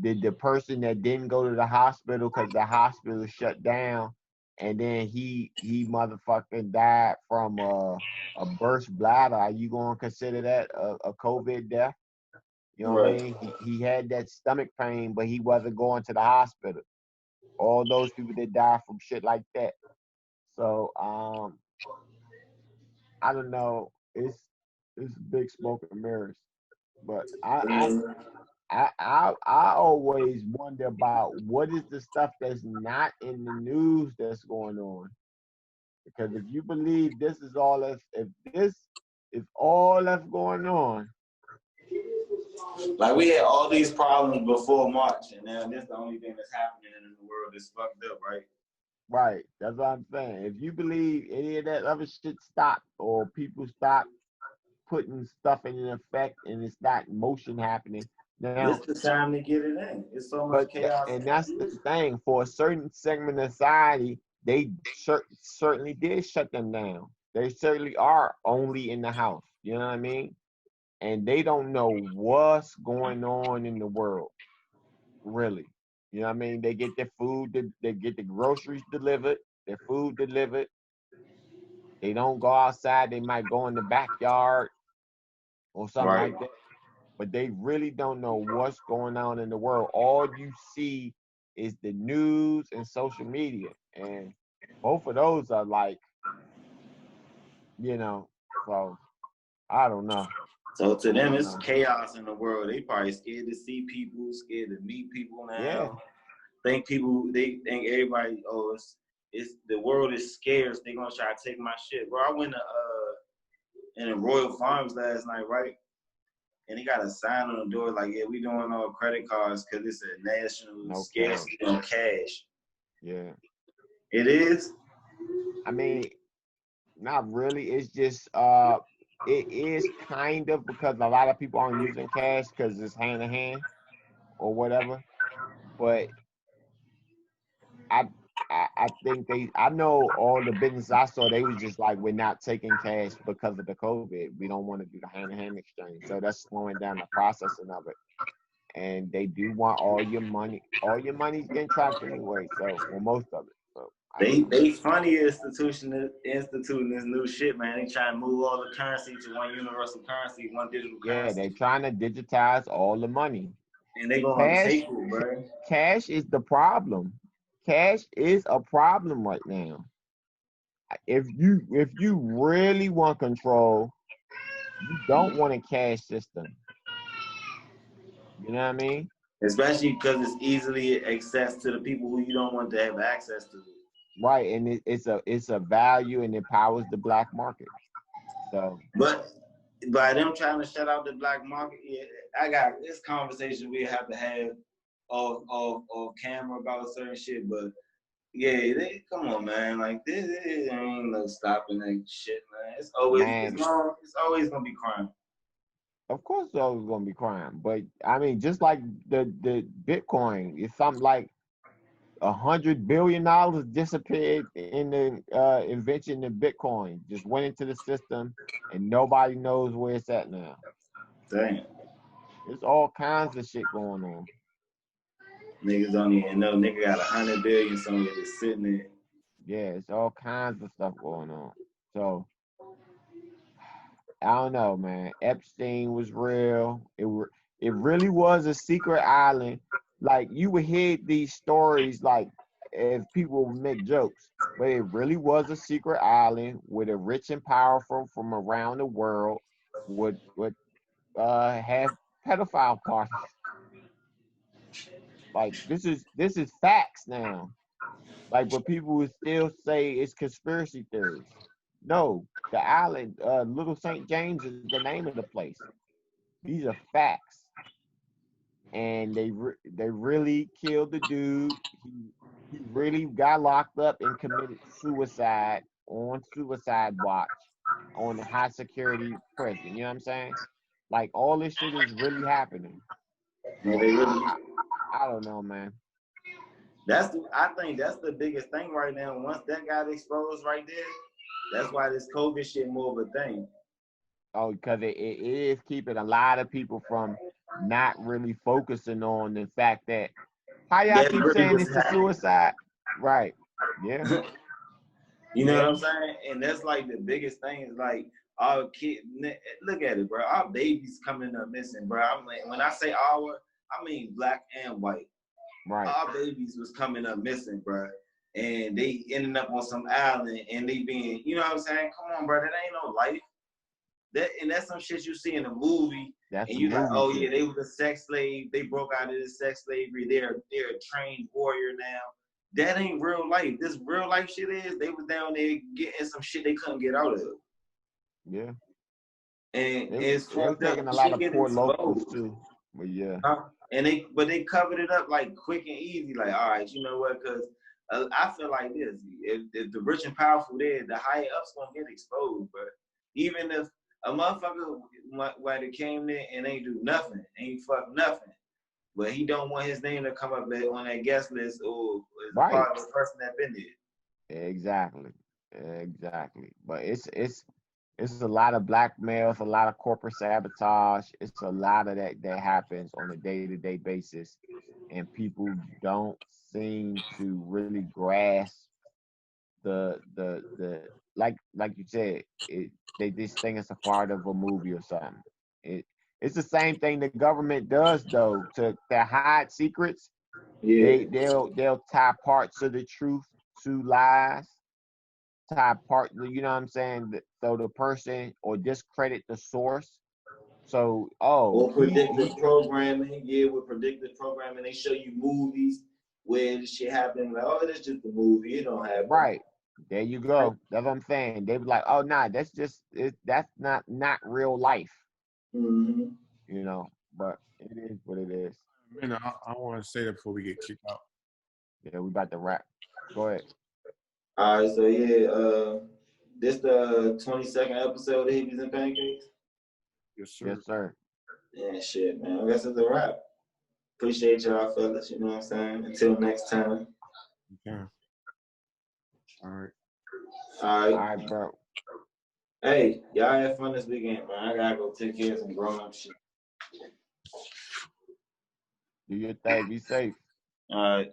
did the person that didn't go to the hospital because the hospital shut down, and then he motherfucking died from a burst bladder, are you gonna consider that a COVID death? You know what I mean? He had that stomach pain, but he wasn't going to the hospital. All those people that die from shit like that. So I don't know. It's big smoke and mirrors. But I always wonder about what is the stuff that's not in the news that's going on. Because if you believe this is all that's, if this is all that's going on. Like, we had all these problems before March, and now this is the only thing that's happening in the world that's fucked up, right? Right. That's what I'm saying. If you believe any of that other shit stopped, or people stop putting stuff in effect and it's not motion happening, now it's the time to get it in. It's so much chaos. And that's the thing. For a certain segment of society, they certainly did shut them down. They certainly are only in the house. You know what I mean? And they don't know what's going on in the world, really. You know what I mean? They get their food, they get the groceries delivered, their food delivered. They don't go outside. They might go in the backyard or something like that. But they really don't know what's going on in the world. All you see is the news and social media. And both of those are like, you know, so I don't know. So to them, it's chaos in the world. They probably scared to see people, scared to meet people now. Yeah. They think everybody, it's the world is scarce. They're gonna try to take my shit. Bro, I went to in the Royal Farms last night, right? And they got a sign on the door like, yeah, we doing all credit cards because it's a national scarcity on cash. Yeah. It is? I mean, not really. It's just it is kind of, because a lot of people aren't using cash because it's hand to hand or whatever. But I think I know all the business I saw, they was just like, we're not taking cash because of the COVID. We don't want to do the hand-to-hand exchange. So that's slowing down the processing of it. And they do want all your money. All your money's getting tracked anyway. So, well, most of it. So they funny instituting this new shit, man. They trying to move all the currency to one universal currency, one digital currency. Yeah, they trying to digitize all the money. And they gonna take it, bro. Cash is the problem. Cash is a problem right now. If you really want control, you don't want a cash system. You know what I mean? Especially because it's easily access to the people who you don't want to have access to. Right, and it's a value, and it powers the black market. So, but by them trying to shut out the black market, yeah, I got this conversation we have to have off camera about certain shit. But yeah, come on, man. Like, this ain't no stopping that shit, man. It's always gonna be crime. Of course, it's always gonna be crime. But I mean, just like the Bitcoin, it's something like $100 billion disappeared in the invention of Bitcoin. Just went into the system, and nobody knows where it's at now. Damn. There's all kinds of shit going on. Niggas don't even know. Nigga got 100 billion somewhere just sitting there. Yeah, it's all kinds of stuff going on. So I don't know, man. Epstein was real. It really was a secret island. Like, you would hear these stories, like as people make jokes, but it really was a secret island where the rich and powerful from around the world would have pedophile parties. Like this is facts now. Like, but people would still say it's conspiracy theories. No, the island, Little St. James is the name of the place. These are facts, and they really killed the dude. He really got locked up and committed suicide on suicide watch on the high security prison. You know what I'm saying? Like all this shit is really happening. Yeah, So they really. I don't know, man. I think that's the biggest thing right now. Once that got exposed right there, that's why this COVID shit more of a thing. Oh, because it is keeping a lot of people from not really focusing on the fact that how y'all That keep really saying was it's a happening. suicide, right? Yeah. You know Yeah. what I'm saying? And that's like the biggest thing is like our kids. Look at it, bro. Our babies coming up missing, bro. I'm like, when I say our, I mean black and white. Right. Our babies was coming up missing, bro. And they ended up on some island and they being, you know what I'm saying? Come on, bro. That ain't no life. That's some shit you see in a movie. That's And the you like, movie oh shit. yeah, they was a sex slave. They broke out of this sex slavery. They're a trained warrior now. That ain't real life. This real life shit is they was down there getting some shit they couldn't get out of. Yeah. And They it's was fucked taking up. a lot Shit of get poor locals exposed. too. But yeah. And they covered it up like quick and easy. Like, all right, you know what? Because I feel like this: if the rich and powerful there, the higher ups gonna get exposed. But even if a motherfucker might have came there and ain't do nothing, ain't fuck nothing, but he don't want his name to come up on that guest list or as a part of the person that been there. Exactly. But it's a lot of blackmail, it's a lot of corporate sabotage, it's a lot of that happens on a day-to-day basis, and people don't seem to really grasp the like you said, they just think it's a part of a movie or something. It's the same thing the government does though to hide secrets. Yeah. They'll tie parts of the truth to lies, tie part, you know what I'm saying? So the person or discredit the source. So Or predictive he programming, with predictive programming, they show you movies where this shit happened. Like, oh, that's just a movie. It don't happen. right. There you go. That's what I'm saying. They be like, oh nah, that's just that's not real life. Mm-hmm. You know, but it is what it is. Man, I want to say that before we get kicked out. Yeah, we about to wrap. Go ahead. All right, so yeah, this the 22nd episode of Hippies and Pancakes. Yes, sir. Yes, sir. Yeah, shit, man. I guess it's a wrap. Appreciate y'all, fellas. You know what I'm saying? Until next time. Okay. All right. All All right. right, bro. Hey, y'all have fun this weekend, man. I gotta go take care of some grown up shit. Do your thing. Be safe. All right.